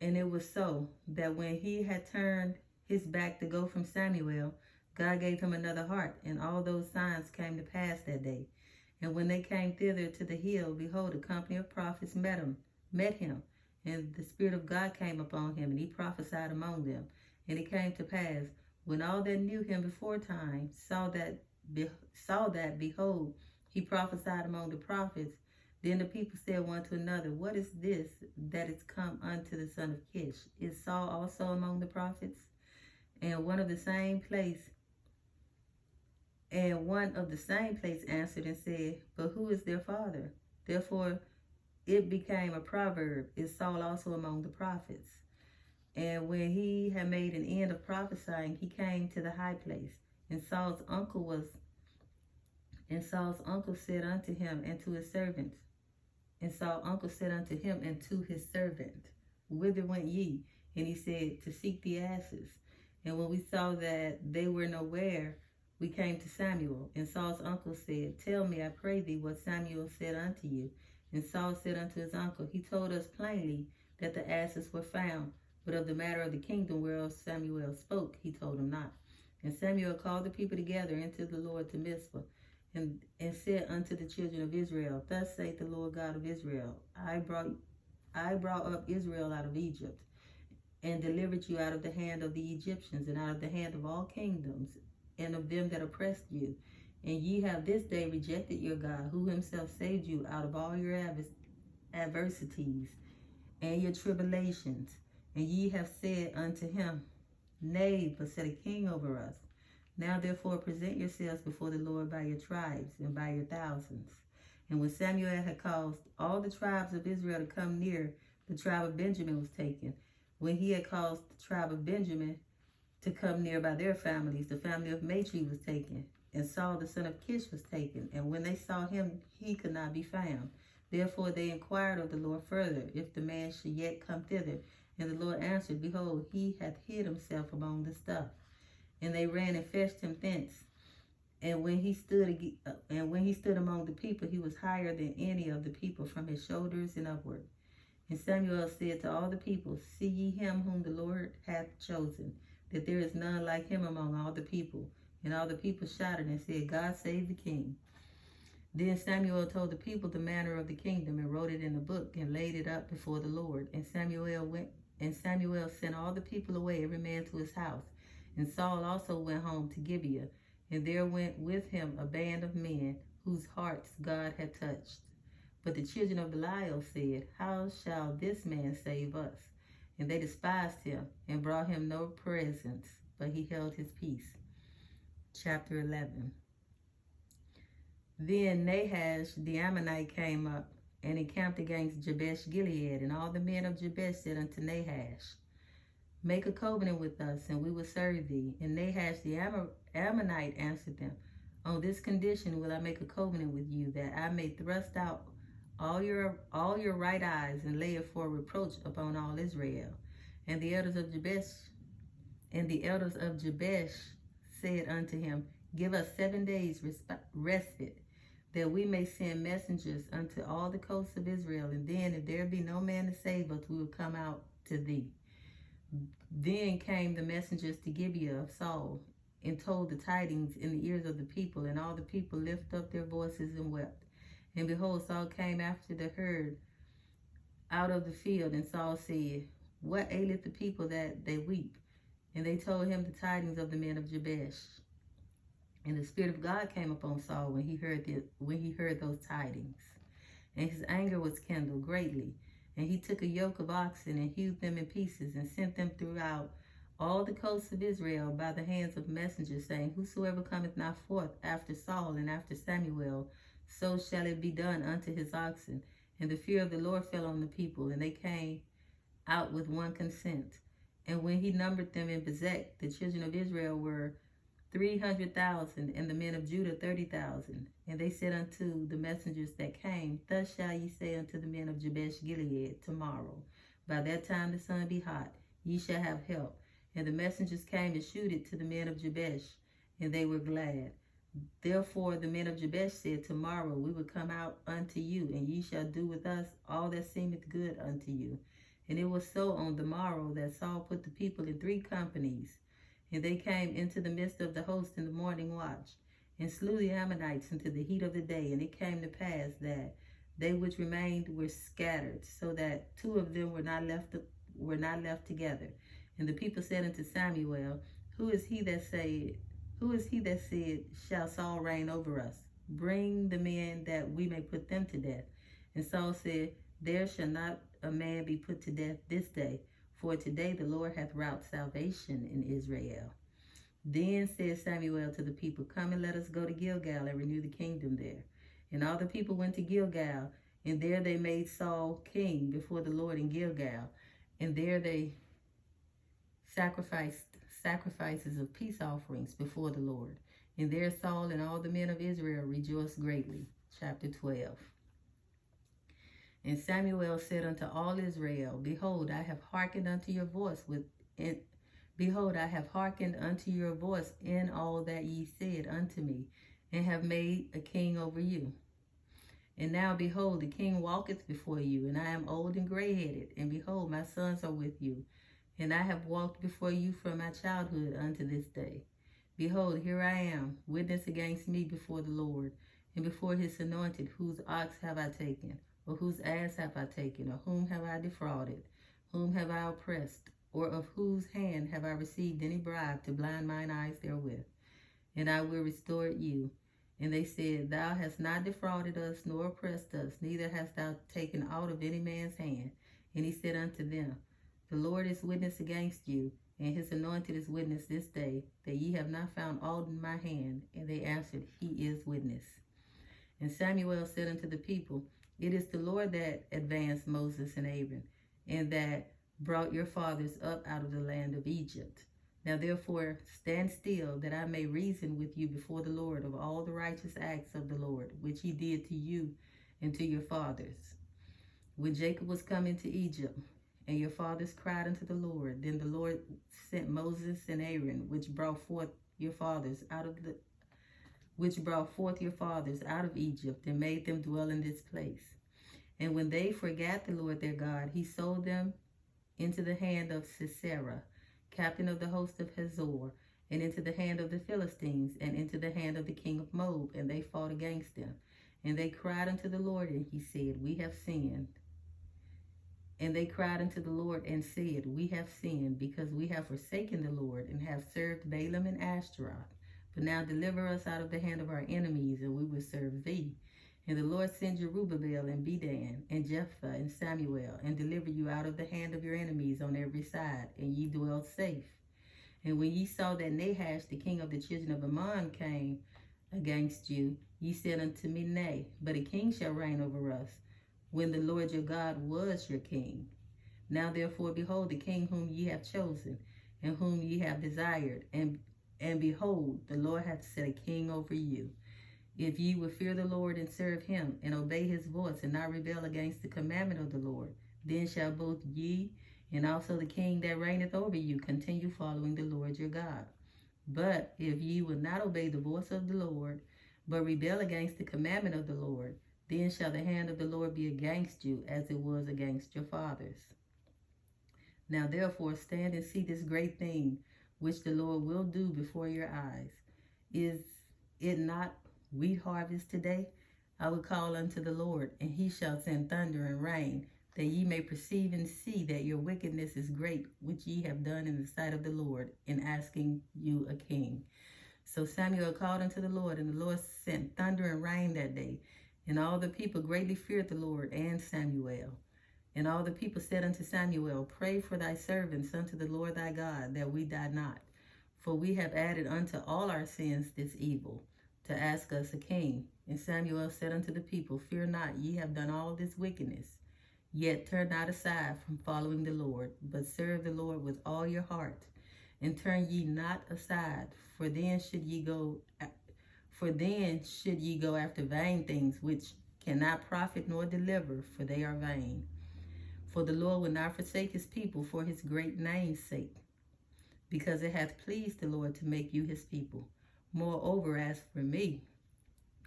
And it was so that when he had turned his back to go from Samuel, God gave him another heart, and all those signs came to pass that day. And when they came thither to the hill, behold, a company of prophets met him, and the Spirit of God came upon him, and he prophesied among them. And it came to pass, when all that knew him before time saw that, behold, he prophesied among the prophets, then the people said one to another, what is this that is come unto the son of Kish? Is Saul also among the prophets? And one of the same place answered and said, but who is their father? Therefore it became a proverb, is Saul also among the prophets? And when he had made an end of prophesying, he came to the high place. And Saul's uncle said unto him and to his servants, and Saul's uncle said unto him and to his servant, whither went ye? And he said, to seek the asses. And when we saw that they were nowhere, we came to Samuel. And Saul's uncle said, tell me, I pray thee, what Samuel said unto you. And Saul said unto his uncle, he told us plainly that the asses were found, but of the matter of the kingdom whereof Samuel spoke, he told him not. And Samuel called the people together unto the Lord to Mizpah, and said unto the children of Israel, thus saith the Lord God of Israel, I brought up Israel out of Egypt, and delivered you out of the hand of the Egyptians, and out of the hand of all kingdoms, and of them that oppressed you. And ye have this day rejected your God, who himself saved you out of all your adversities and your tribulations. And ye have said unto him, nay, but set a king over us. Now therefore present yourselves before the Lord by your tribes and by your thousands. And when Samuel had caused all the tribes of Israel to come near, the tribe of Benjamin was taken. When he had caused the tribe of Benjamin to come near by their families, the family of Matri was taken. And Saul the son of Kish was taken. And when they saw him, he could not be found. Therefore they inquired of the Lord further, if the man should yet come thither. And the Lord answered, behold, he hath hid himself among the stuff. And they ran and fetched him thence. And when he stood among the people, he was higher than any of the people from his shoulders and upward. And Samuel said to all the people, see ye him whom the Lord hath chosen, that there is none like him among all the people. And all the people shouted and said, God save the king. Then Samuel told the people the manner of the kingdom, and wrote it in a book, and laid it up before the Lord. And Samuel sent all the people away, every man to his house. And Saul also went home to Gibeah, and there went with him a band of men, whose hearts God had touched. But the children of Belial said, how shall this man save us? And they despised him, and brought him no presents, but he held his peace. Chapter 11. Then Nahash the Ammonite came up, and encamped against Jabesh Gilead. And all the men of Jabesh said unto Nahash, make a covenant with us, and we will serve thee. And Nahash the Ammonite answered them, on this condition will I make a covenant with you, that I may thrust out all your right eyes, and lay it for reproach upon all Israel. And the elders of Jabesh said unto him, give us 7 days respite, that we may send messengers unto all the coasts of Israel, and then if there be no man to save us, we will come out to thee. Then came the messengers to Gibeah of Saul, and told the tidings in the ears of the people, and all the people lifted up their voices and wept. And behold, Saul came after the herd out of the field, and Saul said, what aileth the people that they weep? And they told him the tidings of the men of Jabesh. And the Spirit of God came upon Saul when he heard those tidings. And his anger was kindled greatly. And he took a yoke of oxen, and hewed them in pieces, and sent them throughout all the coasts of Israel by the hands of messengers, saying, whosoever cometh not forth after Saul and after Samuel, so shall it be done unto his oxen. And the fear of the Lord fell on the people, and they came out with one consent. And when he numbered them in Bezek, the children of Israel were 300,000, and the men of Judah 30,000. And they said unto the messengers that came, thus shall ye say unto the men of Jabesh Gilead tomorrow, by that time the sun be hot, ye shall have help. And the messengers came and shewed it to the men of Jabesh, and they were glad. Therefore the men of Jabesh said, tomorrow we will come out unto you, and ye shall do with us all that seemeth good unto you. And it was so on the morrow that Saul put the people in 3 companies, and they came into the midst of the host in the morning watch, and slew the Ammonites into the heat of the day. And it came to pass that they which remained were scattered, so that 2 of them were not left together. And the people said unto Samuel, Who is he that said, Shall Saul reign over us? Bring the men that we may put them to death. And Saul said, There shall not a man be put to death this day, for today the Lord hath wrought salvation in Israel. Then said Samuel to the people, Come and let us go to Gilgal and renew the kingdom there. And all the people went to Gilgal, and there they made Saul king before the Lord in Gilgal. And there they sacrificed sacrifices of peace offerings before the Lord. And there Saul and all the men of Israel rejoiced greatly. Chapter 12. And Samuel said unto all Israel, Behold, I have hearkened unto your voice Behold, I have hearkened unto your voice in all that ye said unto me, and have made a king over you. And now, behold, the king walketh before you, and I am old and gray-headed, and behold, my sons are with you. And I have walked before you from my childhood unto this day. Behold, here I am, witness against me before the Lord, and before his anointed, whose ox have I taken, or whose ass have I taken, or whom have I defrauded, whom have I oppressed, or of whose hand have I received any bribe to blind mine eyes therewith? And I will restore it you. And they said, Thou hast not defrauded us, nor oppressed us, neither hast thou taken aught of any man's hand. And he said unto them, The Lord is witness against you, and his anointed is witness this day, that ye have not found aught in my hand. And they answered, He is witness. And Samuel said unto the people, It is the Lord that advanced Moses and Aaron, and that brought your fathers up out of the land of Egypt. Now therefore stand still, that I may reason with you before the Lord of all the righteous acts of the Lord, which he did to you and to your fathers. When Jacob was come into Egypt, and your fathers cried unto the Lord, then the Lord sent Moses and Aaron, which brought forth your fathers out of Egypt, and made them dwell in this place. And when they forgat the Lord their God, he sold them into the hand of Sisera, captain of the host of Hazor, and into the hand of the Philistines, and into the hand of the king of Moab, and they fought against them. And they cried unto the Lord, and he said, We have sinned. And they cried unto the Lord and said, We have sinned, because we have forsaken the Lord, and have served Balaam and Ashtaroth. But now deliver us out of the hand of our enemies, and we will serve thee. And the Lord send Jerubbaal and Bedan and Jephthah and Samuel, and deliver you out of the hand of your enemies on every side, and ye dwell safe. And when ye saw that Nahash, the king of the children of Ammon, came against you, ye said unto me, Nay, but a king shall reign over us, when the Lord your God was your king. Now therefore, behold, the king whom ye have chosen, and whom ye have desired, and behold, the Lord hath set a king over you. If ye will fear the Lord and serve him, and obey his voice, and not rebel against the commandment of the Lord, then shall both ye and also the king that reigneth over you continue following the Lord your God. But if ye will not obey the voice of the Lord, but rebel against the commandment of the Lord, then shall the hand of the Lord be against you, as it was against your fathers. Now therefore stand and see this great thing, which the Lord will do before your eyes. Is it not wheat harvest today? I will call unto the Lord, and he shall send thunder and rain, that ye may perceive and see that your wickedness is great, which ye have done in the sight of the Lord, in asking you a king. So Samuel called unto the Lord, and the Lord sent thunder and rain that day. And all the people greatly feared the Lord and Samuel. And all the people said unto Samuel, Pray for thy servants unto the Lord thy God, that we die not. For we have added unto all our sins this evil, to ask us a king. And Samuel said unto the people, Fear not, ye have done all this wickedness. Yet turn not aside from following the Lord, but serve the Lord with all your heart. And turn ye not aside, for then should ye go after vain things, which cannot profit nor deliver, for they are vain. For the Lord will not forsake his people for his great name's sake, because it hath pleased the Lord to make you his people. Moreover, as for me,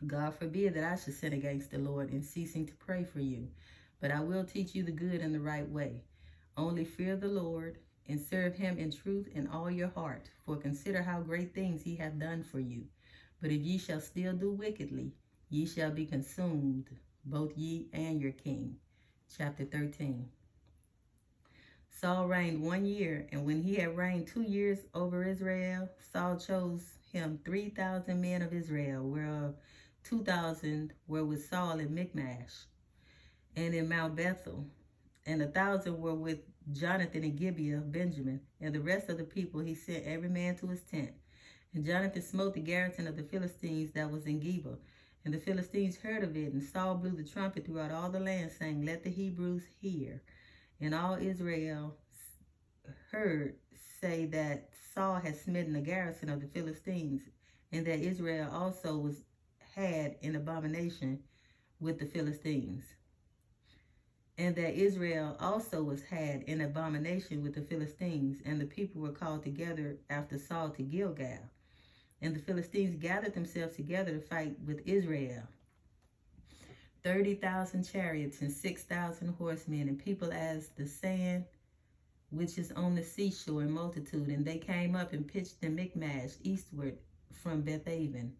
God forbid that I should sin against the Lord in ceasing to pray for you, but I will teach you the good and the right way. Only fear the Lord, and serve him in truth in all your heart. For consider how great things he hath done for you. But if ye shall still do wickedly, ye shall be consumed, both ye and your king. Chapter 13. Saul reigned 1 year, and when he had reigned 2 years over Israel, Saul chose him 3,000 men of Israel, whereof 2,000 were with Saul in Michmash and in Mount Bethel, and 1,000 were with Jonathan in Gibeah of Benjamin, and the rest of the people he sent every man to his tent. And Jonathan smote the garrison of the Philistines that was in Geba. And the Philistines heard of it, and Saul blew the trumpet throughout all the land, saying, Let the Hebrews hear. And all Israel heard say that Saul had smitten the garrison of the Philistines, and that Israel also had an abomination with the Philistines. And that Israel also had an abomination with the Philistines, and the people were called together after Saul to Gilgal. And the Philistines gathered themselves together to fight with Israel, 30,000 chariots and 6,000 horsemen, and people as the sand which is on the seashore in multitude. And they came up and pitched in Michmash eastward from Bethaven.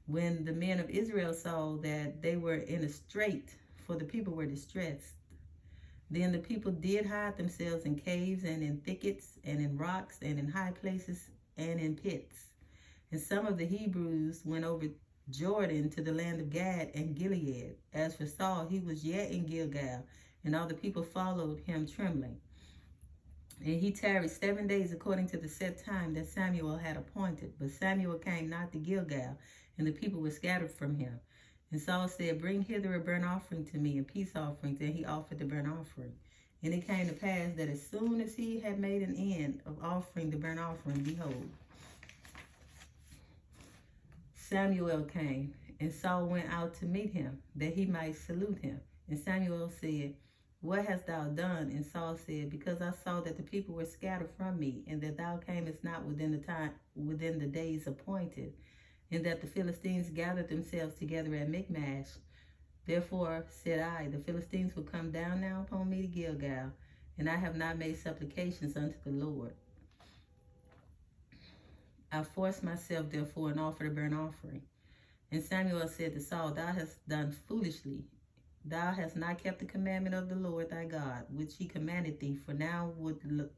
When the men of Israel saw that they were in a strait, for the people were distressed, then the people did hide themselves in caves and in thickets and in rocks and in high places and in pits. And some of the Hebrews went over Jordan to the land of Gad and Gilead. As for Saul, he was yet in Gilgal, and all the people followed him trembling. And he tarried 7 days according to the set time that Samuel had appointed. But Samuel came not to Gilgal, and the people were scattered from him. And Saul said, Bring hither a burnt offering to me, and peace offerings. And he offered the burnt offering. And it came to pass that as soon as he had made an end of offering the burnt offering, behold, Samuel came, and Saul went out to meet him, that he might salute him. And Samuel said, What hast thou done? And Saul said, Because I saw that the people were scattered from me, and that thou camest not within the days appointed, and that the Philistines gathered themselves together at Michmash. Therefore said I, The Philistines will come down now upon me to Gilgal, and I have not made supplications unto the Lord. I forced myself therefore and offered a burnt offering. And Samuel said to Saul, Thou hast done foolishly. Thou hast not kept the commandment of the Lord thy God, which he commanded thee. For now would the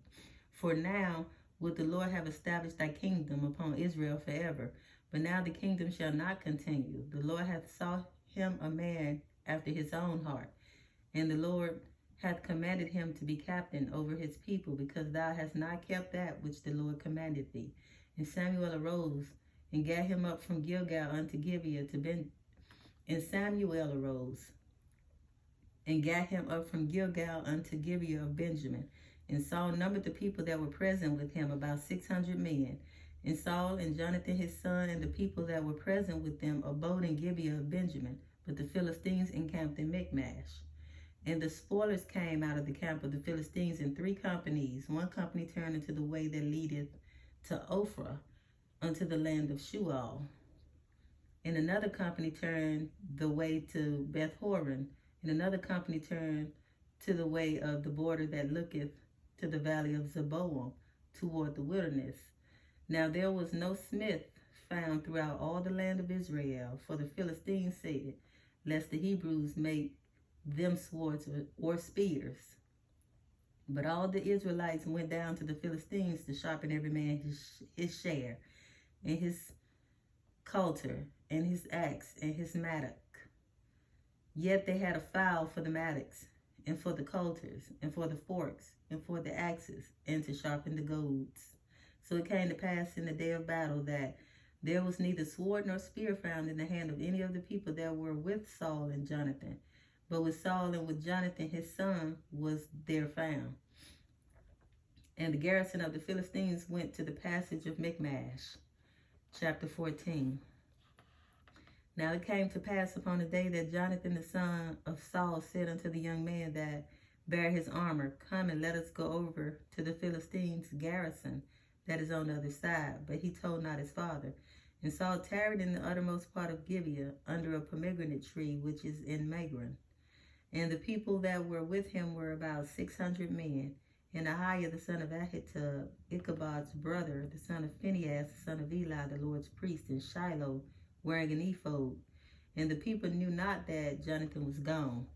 Lord have established thy kingdom upon Israel forever. But now the kingdom shall not continue. The Lord hath sought him a man after his own heart, and the Lord hath commanded him to be captain over his people, because thou hast not kept that which the Lord commanded thee. And Samuel arose and gat him up from Gilgal unto Gibeah to Benjamin. And Samuel arose and gat him up from Gilgal unto Gibeah of Benjamin. And Saul numbered the people that were present with him, about 600 men. And Saul and Jonathan his son and the people that were present with them abode in Gibeah of Benjamin, but the Philistines encamped in Michmash. And the spoilers came out of the camp of the Philistines in 3 companies. One company turned into the way that leadeth to Ophrah, unto the land of Shual. And another company turned the way to Beth Horon, and another company turned to the way of the border that looketh to the valley of Zeboam, toward the wilderness. Now there was no smith found throughout all the land of Israel, for the Philistines said, Lest the Hebrews make them swords or spears. But all the Israelites went down to the Philistines to sharpen every man his share, and his coulter, and his axe, and his mattock. Yet they had a file for the mattocks, and for the coulters, and for the forks, and for the axes, and to sharpen the goads. So it came to pass in the day of battle that there was neither sword nor spear found in the hand of any of the people that were with Saul and Jonathan, but with Saul and with Jonathan his son was there found. And the garrison of the Philistines went to the passage of Michmash. Chapter 14. Now it came to pass upon the day that Jonathan the son of Saul said unto the young man that bare his armor, Come and let us go over to the Philistines' garrison that is on the other side. But he told not his father. And Saul tarried in the uttermost part of Gibeah under a pomegranate tree which is in Magron. And the people that were with him were about 600 men. And Ahiah, the son of Ahitub, Ichabod's brother, the son of Phinehas, the son of Eli, the Lord's priest, in Shiloh, wearing an ephod. And the people knew not that Jonathan was gone.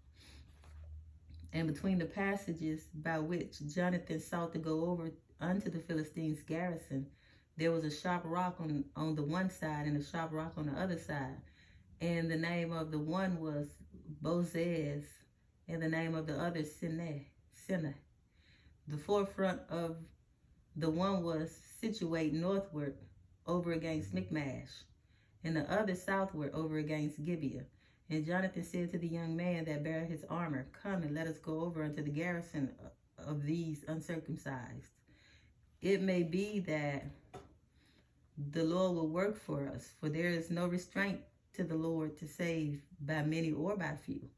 And between the passages by which Jonathan sought to go over unto the Philistines' garrison, there was a sharp rock on the one side and a sharp rock on the other side. And the name of the one was Bozez, and the name of the other Sinah. The forefront of the one was situate northward over against Michmash, and the other southward over against Gibeah. And Jonathan said to the young man that bare his armor, Come and let us go over unto the garrison of these uncircumcised. It may be that the Lord will work for us, for there is no restraint to the Lord to save by many or by few.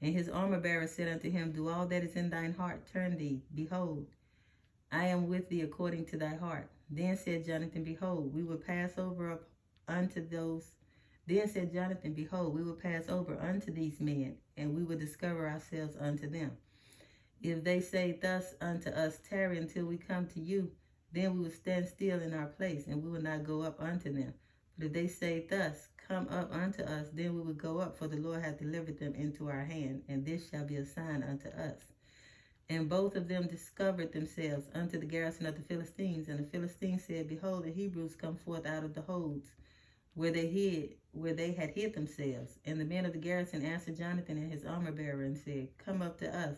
And his armor bearer said unto him, Do all that is in thine heart, turn thee, behold, I am with thee according to thy heart. Then said Jonathan, Behold, we will pass over up unto those. Then said Jonathan, Behold, we will pass over unto these men, and we will discover ourselves unto them. If they say thus unto us, Tarry until we come to you, then we will stand still in our place, and we will not go up unto them. But if they say thus, Come up unto us, then we will go up, for the Lord hath delivered them into our hand, and this shall be a sign unto us. And both of them discovered themselves unto the garrison of the Philistines. And the Philistines said, Behold, the Hebrews come forth out of the holds where they had hid themselves. And the men of the garrison answered Jonathan and his armor bearer and said, Come up to us,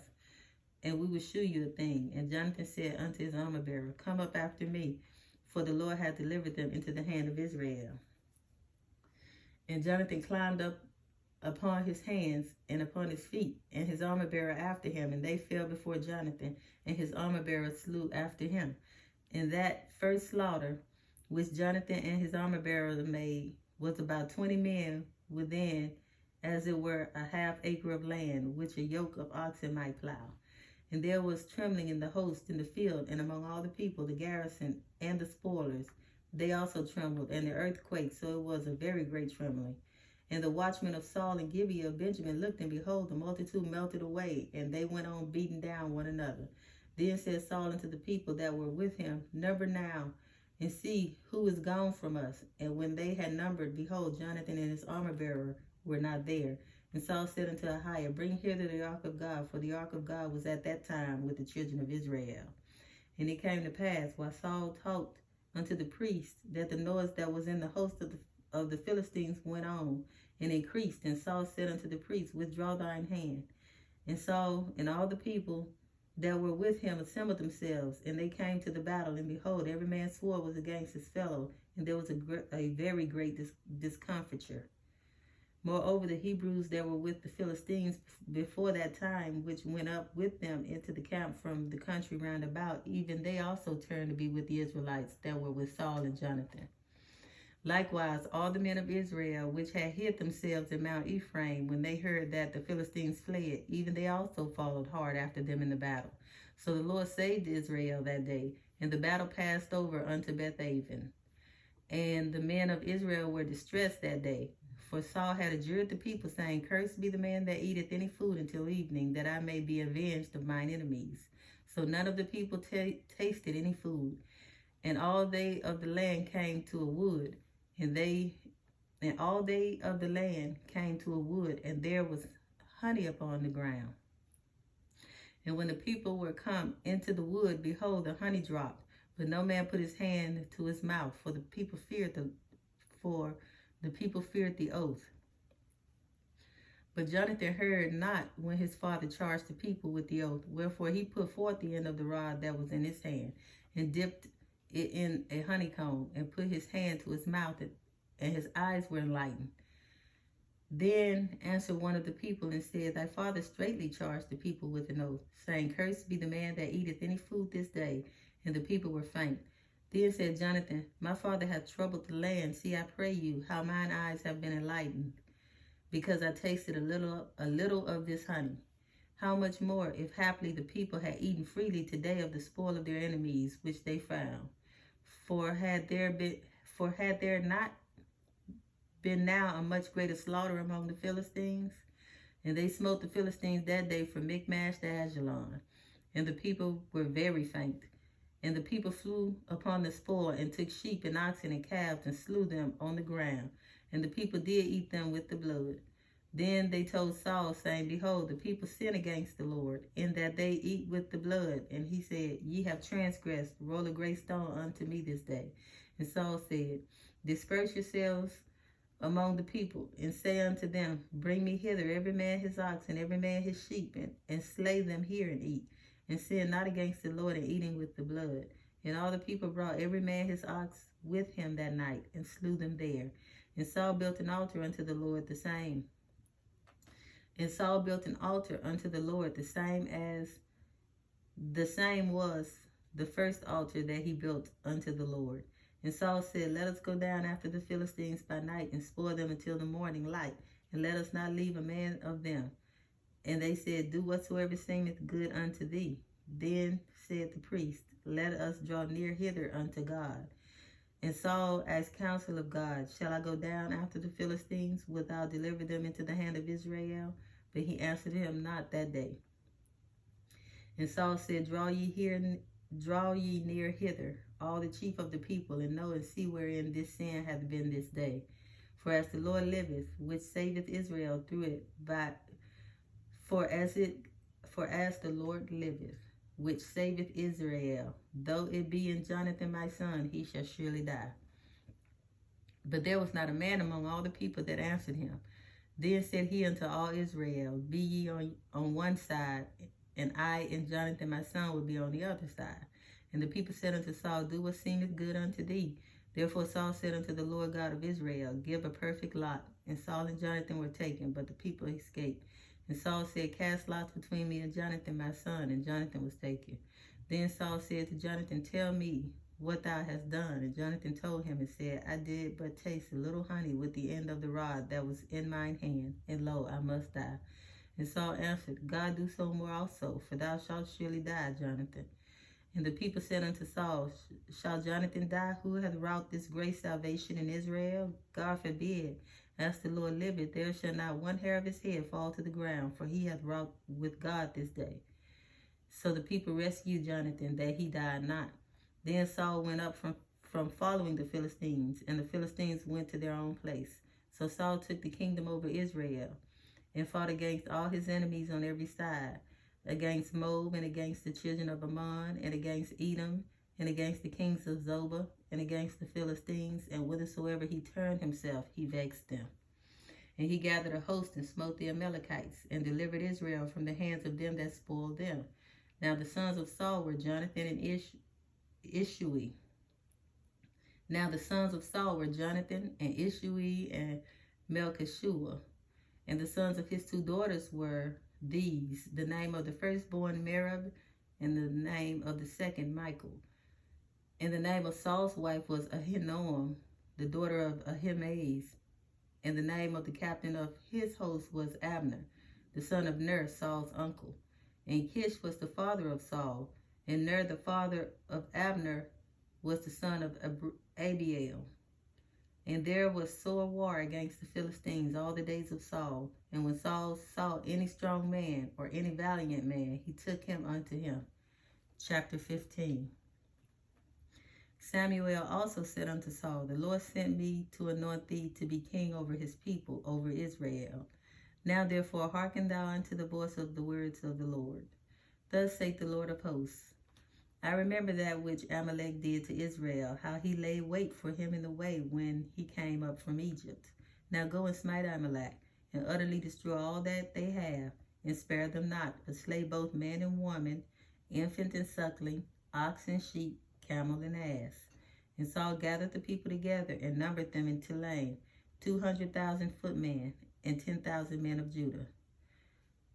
and we will shew you a thing. And Jonathan said unto his armor bearer, Come up after me, for the Lord hath delivered them into the hand of Israel. And Jonathan climbed up upon his hands and upon his feet, and his armor bearer after him, and they fell before Jonathan, and his armor bearer slew after him. And that first slaughter which Jonathan and his armor bearer made was about 20 men within, as it were a half acre of land, which a yoke of oxen might plow. And there was trembling in the host in the field, and among all the people, the garrison and the spoilers. They also trembled, and the earth quaked, so it was a very great trembling. And the watchmen of Saul and Gibeah of Benjamin looked, and behold, the multitude melted away, and they went on beating down one another. Then said Saul unto the people that were with him, Number now, and see who is gone from us. And when they had numbered, behold, Jonathan and his armor bearer were not there. And Saul said unto Ahiah, Bring hither the ark of God, for the ark of God was at that time with the children of Israel. And it came to pass, while Saul talked unto the priests, that the noise that was in the host of the Philistines went on and increased. And Saul said unto the priest, Withdraw thine hand. And Saul and all the people that were with him assembled themselves, and they came to the battle. And behold, every man's sword was against his fellow, and there was a very great discomfiture. Moreover, the Hebrews that were with the Philistines before that time, which went up with them into the camp from the country round about, even they also turned to be with the Israelites that were with Saul and Jonathan. Likewise, all the men of Israel, which had hid themselves in Mount Ephraim, when they heard that the Philistines fled, even they also followed hard after them in the battle. So the Lord saved Israel that day, and the battle passed over unto Bethaven. And the men of Israel were distressed that day, for Saul had adjured the people, saying, Cursed be the man that eateth any food until evening, that I may be avenged of mine enemies. So none of the people tasted any food. And all they of the land came to a wood, and all they of the land came to a wood, and there was honey upon the ground. And when the people were come into the wood, behold, the honey dropped, but no man put his hand to his mouth, for the people feared the oath. But Jonathan heard not when his father charged the people with the oath. Wherefore he put forth the end of the rod that was in his hand, and dipped it in a honeycomb, and put his hand to his mouth, and his eyes were enlightened. Then answered one of the people and said, Thy father straitly charged the people with an oath, saying, Cursed be the man that eateth any food this day. And the people were faint. Then said Jonathan, My father hath troubled the land. See, I pray you, how mine eyes have been enlightened, because I tasted a little of this honey. How much more, if haply the people had eaten freely today of the spoil of their enemies, which they found? For had there not been now a much greater slaughter among the Philistines? And they smote the Philistines that day from Michmash to Ajalon. And the people were very faint. And the people flew upon the spoil, and took sheep and oxen and calves, and slew them on the ground. And the people did eat them with the blood. Then they told Saul, saying, Behold, the people sin against the Lord, in that they eat with the blood. And he said, Ye have transgressed. Roll a great stone unto me this day. And Saul said, Disperse yourselves among the people, and say unto them, Bring me hither every man his ox, and every man his sheep, and slay them here and eat. And sin not against the Lord in eating with the blood. And all the people brought every man his ox with him that night, and slew them there. And Saul built an altar unto the Lord the same. And Saul built an altar unto the Lord the same was the first altar that he built unto the Lord. And Saul said, Let us go down after the Philistines by night, and spoil them until the morning light, and let us not leave a man of them. And they said, Do whatsoever seemeth good unto thee. Then said the priest, Let us draw near hither unto God. And Saul asked counsel of God, Shall I go down after the Philistines? Wilt thou deliver them into the hand of Israel? But he answered him not that day. And Saul said, Draw ye near hither, all the chief of the people, and know and see wherein this sin hath been this day. For as the Lord liveth, which saveth Israel through it, for as the Lord liveth, which saveth Israel, though it be in Jonathan my son, he shall surely die. But there was not a man among all the people that answered him. Then said he unto all Israel, Be ye on one side, and I and Jonathan my son will be on the other side. And the people said unto Saul, Do what seemeth good unto thee. Therefore Saul said unto the Lord God of Israel, Give a perfect lot. And Saul and Jonathan were taken, but the people escaped. And Saul said, Cast lots between me and Jonathan my son. And Jonathan was taken. Then Saul said to Jonathan, Tell me what thou hast done. And Jonathan told him and said, I did but taste a little honey with the end of the rod that was in mine hand, and lo, I must die. And Saul answered, God do so more also, for thou shalt surely die, Jonathan. And the people said unto Saul, Shall Jonathan die, who hath wrought this great salvation in Israel? God forbid. As the Lord liveth, there shall not one hair of his head fall to the ground, for he hath wrought with God this day. So the people rescued Jonathan, that he died not. Then Saul went up from following the Philistines, and the Philistines went to their own place. So Saul took the kingdom over Israel, and fought against all his enemies on every side, against Moab, and against the children of Ammon, and against Edom, and against the kings of Zobah, and against the Philistines, and whithersoever he turned himself, he vexed them. And he gathered a host and smote the Amalekites, and delivered Israel from the hands of them that spoiled them. Now the sons of Saul were Jonathan and Ishui. Now the sons of Saul were Jonathan and Ishui and Melchishua. And the sons of his two daughters were these, the name of the firstborn Merab, and the name of the second Michael. And the name of Saul's wife was Ahinoam, the daughter of Ahimaaz. And the name of the captain of his host was Abner, the son of Ner, Saul's uncle. And Kish was the father of Saul, and Ner, the father of Abner, was the son of Abiel. And there was sore war against the Philistines all the days of Saul. And when Saul saw any strong man or any valiant man, he took him unto him. Chapter 15. Samuel also said unto Saul, The Lord sent me to anoint thee to be king over his people, over Israel. Now therefore hearken thou unto the voice of the words of the Lord. Thus saith the Lord of hosts, I remember that which Amalek did to Israel, how he laid wait for him in the way when he came up from Egypt. Now go and smite Amalek, and utterly destroy all that they have, and spare them not, but slay both man and woman, infant and suckling, ox and sheep, camel and ass. And Saul gathered the people together, and numbered them in Telaim, 200,000 footmen, and 10,000 men of Judah.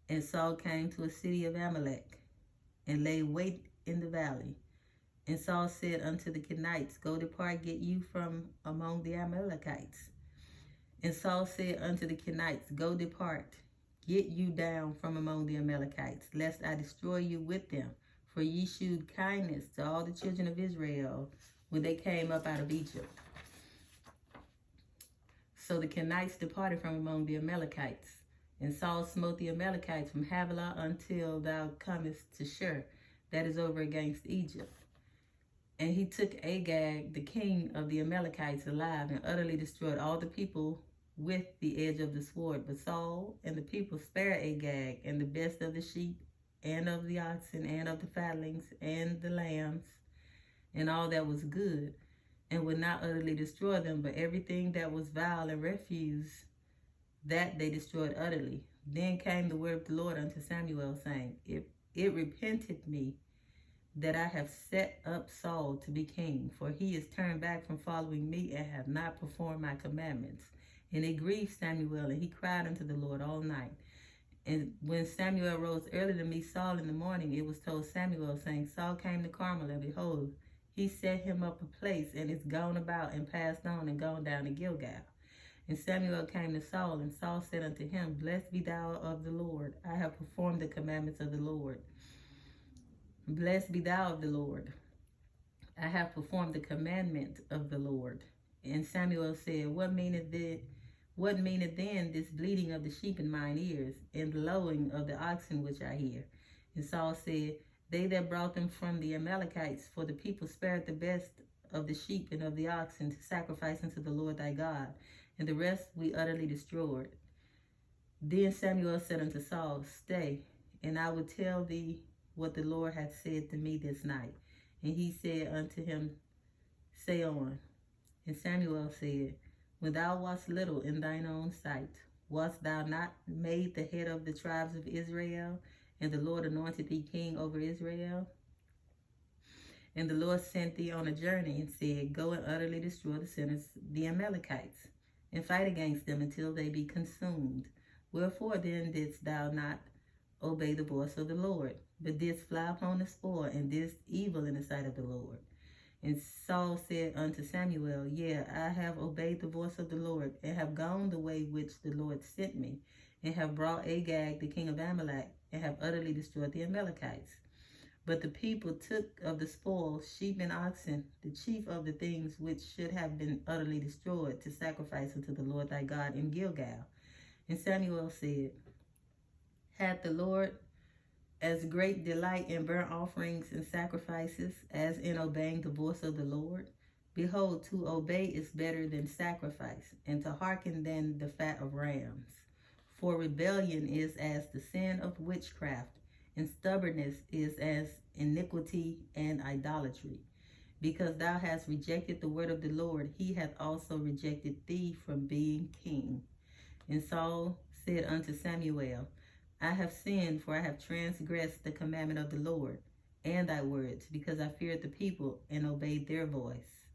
And Saul came to a city of Amalek, and laid wait in the valley. And Saul said unto the Kenites, Go depart, get you from among the Amalekites. And Saul said unto the Kenites, Go depart, get you down from among the Amalekites, lest I destroy you with them. For ye shewed kindness to all the children of Israel when they came up out of Egypt. So the Kenites departed from among the Amalekites, And Saul smote the Amalekites from Havilah until thou comest to Shur, that is over against Egypt. And he took Agag, the king of the Amalekites, alive, and utterly destroyed all the people with the edge of the sword. But Saul and the people spared Agag and the best of the sheep, and of the oxen, and of the fatlings, and the lambs, and all that was good, and would not utterly destroy them, but everything that was vile and refuse, that they destroyed utterly. Then came the word of the Lord unto Samuel, saying, It repented me that I have set up Saul to be king, for he is turned back from following me, and have not performed my commandments. And it grieved Samuel, and he cried unto the Lord all night. And when Samuel rose early to meet Saul in the morning, it was told Samuel, saying, Saul came to Carmel, and behold, he set him up a place, and is gone about, and passed on, and gone down to Gilgal. And Samuel came to Saul, and Saul said unto him, Blessed be thou of the Lord. I have performed the commandments of the Lord. Blessed be thou of the Lord. I have performed the commandment of the Lord. And Samuel said, What meaneth then this bleating of the sheep in mine ears, and the lowing of the oxen which I hear? And Saul said, They that brought them from the Amalekites, for the people spared the best of the sheep and of the oxen to sacrifice unto the Lord thy God, and the rest we utterly destroyed. Then Samuel said unto Saul, Stay, and I will tell thee what the Lord hath said to me this night. And he said unto him, Say on. And Samuel said, When thou wast little in thine own sight, wast thou not made the head of the tribes of Israel? And the Lord anointed thee king over Israel? And the Lord sent thee on a journey, and said, Go and utterly destroy the sinners, the Amalekites, and fight against them until they be consumed. Wherefore then didst thou not obey the voice of the Lord, but didst fly upon the spoil, and didst evil in the sight of the Lord? And Saul said unto Samuel, Yea, I have obeyed the voice of the Lord, and have gone the way which the Lord sent me, and have brought Agag the king of Amalek, and have utterly destroyed the Amalekites. But the people took of the spoil sheep and oxen, the chief of the things which should have been utterly destroyed, to sacrifice unto the Lord thy God in Gilgal. And Samuel said, Hath the Lord as great delight in burnt offerings and sacrifices as in obeying the voice of the Lord? Behold, to obey is better than sacrifice, and to hearken than the fat of rams. For rebellion is as the sin of witchcraft, and stubbornness is as iniquity and idolatry. Because thou hast rejected the word of the Lord, he hath also rejected thee from being king. And Saul said unto Samuel, I have sinned, for I have transgressed the commandment of the Lord, and thy words, because I feared the people, and obeyed their voice.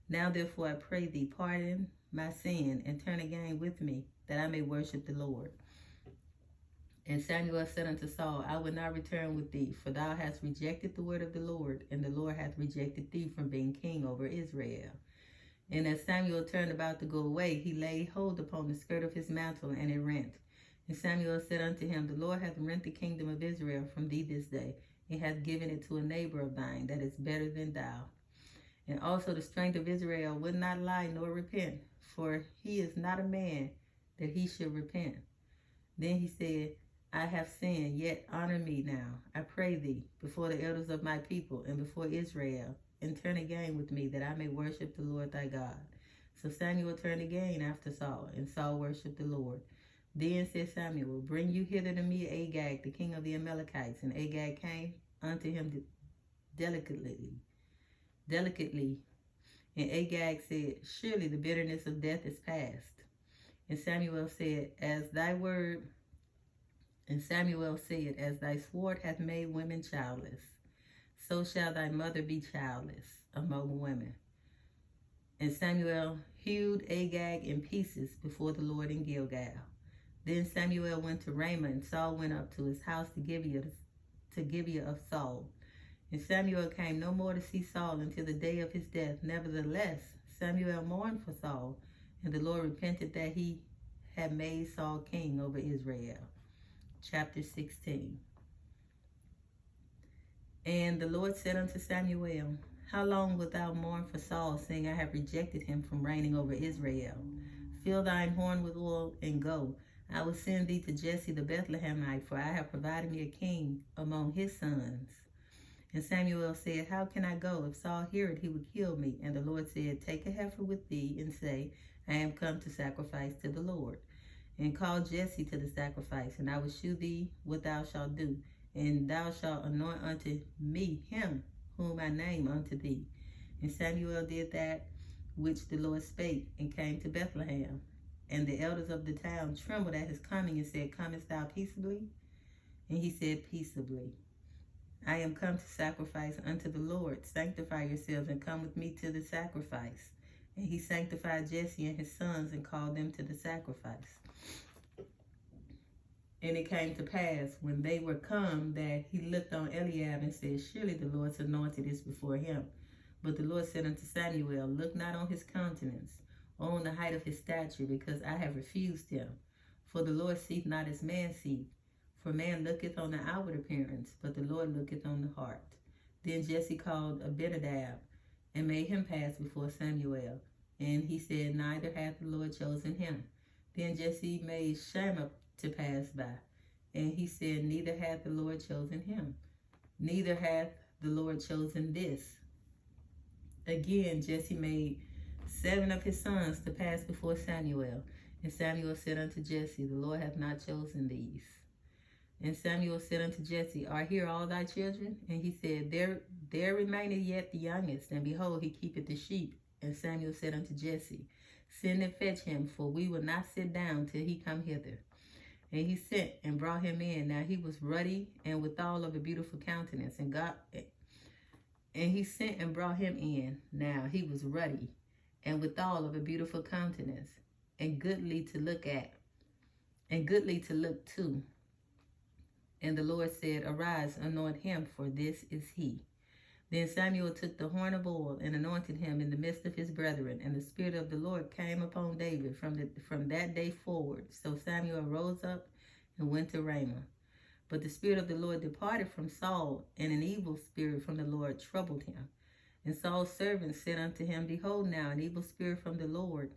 Now therefore I pray thee, pardon my sin, and turn again with me, that I may worship the Lord. And Samuel said unto Saul, I will not return with thee, for thou hast rejected the word of the Lord, and the Lord hath rejected thee from being king over Israel. And as Samuel turned about to go away, he laid hold upon the skirt of his mantle, and it rent. And Samuel said unto him, The Lord hath rent the kingdom of Israel from thee this day, and hath given it to a neighbor of thine that is better than thou. And also the strength of Israel would not lie nor repent, for he is not a man that he should repent. Then he said, I have sinned, yet honor me now, I pray thee, before the elders of my people, and before Israel, and turn again with me, that I may worship the Lord thy God. So Samuel turned again after Saul, and Saul worshipped the Lord. Then said Samuel, Bring you hither to me Agag, the king of the Amalekites. And Agag came unto him delicately. And Agag said, Surely the bitterness of death is past. And Samuel said, As thy sword hath made women childless, so shall thy mother be childless among women. And Samuel hewed Agag in pieces before the Lord in Gilgal. Then Samuel went to Ramah, and Saul went up to his house to Gibeah of Saul. And Samuel came no more to see Saul until the day of his death. Nevertheless, Samuel mourned for Saul, and the Lord repented that he had made Saul king over Israel. Chapter 16. And the Lord said unto Samuel, How long wilt thou mourn for Saul, seeing I have rejected him from reigning over Israel? Fill thine horn with oil, and go. I will send thee to Jesse the Bethlehemite, for I have provided me a king among his sons. And Samuel said, How can I go? If Saul hear it, he would kill me. And the Lord said, Take a heifer with thee, and say, I am come to sacrifice to the Lord. And call Jesse to the sacrifice, and I will shew thee what thou shalt do. And thou shalt anoint unto me him whom I name unto thee. And Samuel did that which the Lord spake, and came to Bethlehem. And the elders of the town trembled at his coming, and said, Comest thou peaceably? And he said, Peaceably. I am come to sacrifice unto the Lord. Sanctify yourselves, and come with me to the sacrifice. And he sanctified Jesse and his sons, and called them to the sacrifice. And it came to pass, when they were come, that he looked on Eliab, and said, Surely the Lord's anointed is before him. But the Lord said unto Samuel, Look not on his countenance, or on the height of his stature, because I have refused him. For the Lord seeth not as man seeth. For man looketh on the outward appearance, but the Lord looketh on the heart. Then Jesse called Abinadab, and made him pass before Samuel. And he said, Neither hath the Lord chosen him. Then Jesse made Shammah to pass by. And he said, Neither hath the Lord chosen him. Neither hath the Lord chosen this. Again Jesse made 7 of his sons to pass before Samuel. And Samuel said unto Jesse, The Lord hath not chosen these. And Samuel said unto Jesse, Are here all thy children? And he said, There remaineth yet the youngest, and behold, he keepeth the sheep. And Samuel said unto Jesse, Send and fetch him, for we will not sit down till he come hither. And he sent and brought him in. Now he was ruddy, and withal of a beautiful countenance. And he sent and brought him in. Now he was ruddy, and withal of a beautiful countenance, and goodly to look at, and goodly to look to. And the Lord said, Arise, anoint him, for this is he. Then Samuel took the horn of oil, and anointed him in the midst of his brethren. And the Spirit of the Lord came upon David from that day forward. So Samuel rose up and went to Ramah. But the Spirit of the Lord departed from Saul, and an evil spirit from the Lord troubled him. And Saul's servants said unto him, Behold now, an evil spirit from the Lord.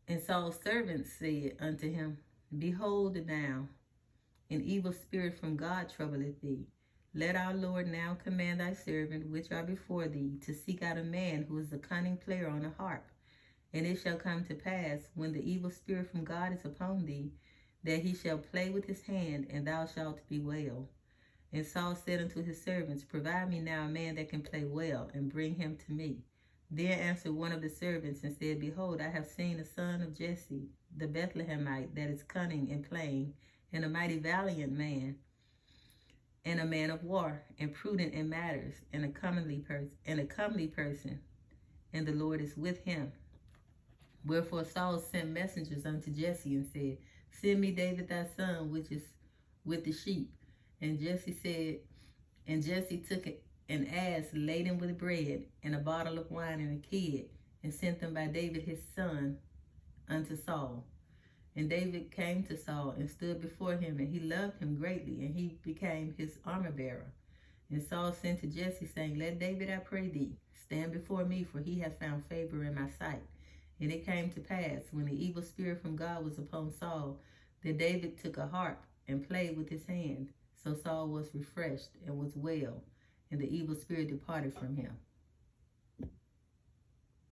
And Saul's servants said unto him, Behold now, an evil spirit from God troubleth thee. Let our Lord now command thy servant, which are before thee, to seek out a man who is a cunning player on a harp. And it shall come to pass, when the evil spirit from God is upon thee, that he shall play with his hand, and thou shalt be well. And Saul said unto his servants, Provide me now a man that can play well, and bring him to me. Then answered one of the servants, and said, Behold, I have seen a son of Jesse, the Bethlehemite, that is cunning in playing, and a mighty valiant man, and a man of war, and prudent in matters, and a comely person, and the Lord is with him. Wherefore Saul sent messengers unto Jesse, and said, Send me David thy son, which is with the sheep. And Jesse took an ass laden with bread, and a bottle of wine, and a kid, and sent them by David his son unto Saul. And David came to Saul, and stood before him, and he loved him greatly, and he became his armor bearer. And Saul sent to Jesse, saying, Let David, I pray thee, stand before me, for he hath found favor in my sight. And it came to pass, when the evil spirit from God was upon Saul, that David took a harp, and played with his hand. So Saul was refreshed, and was well, and the evil spirit departed from him.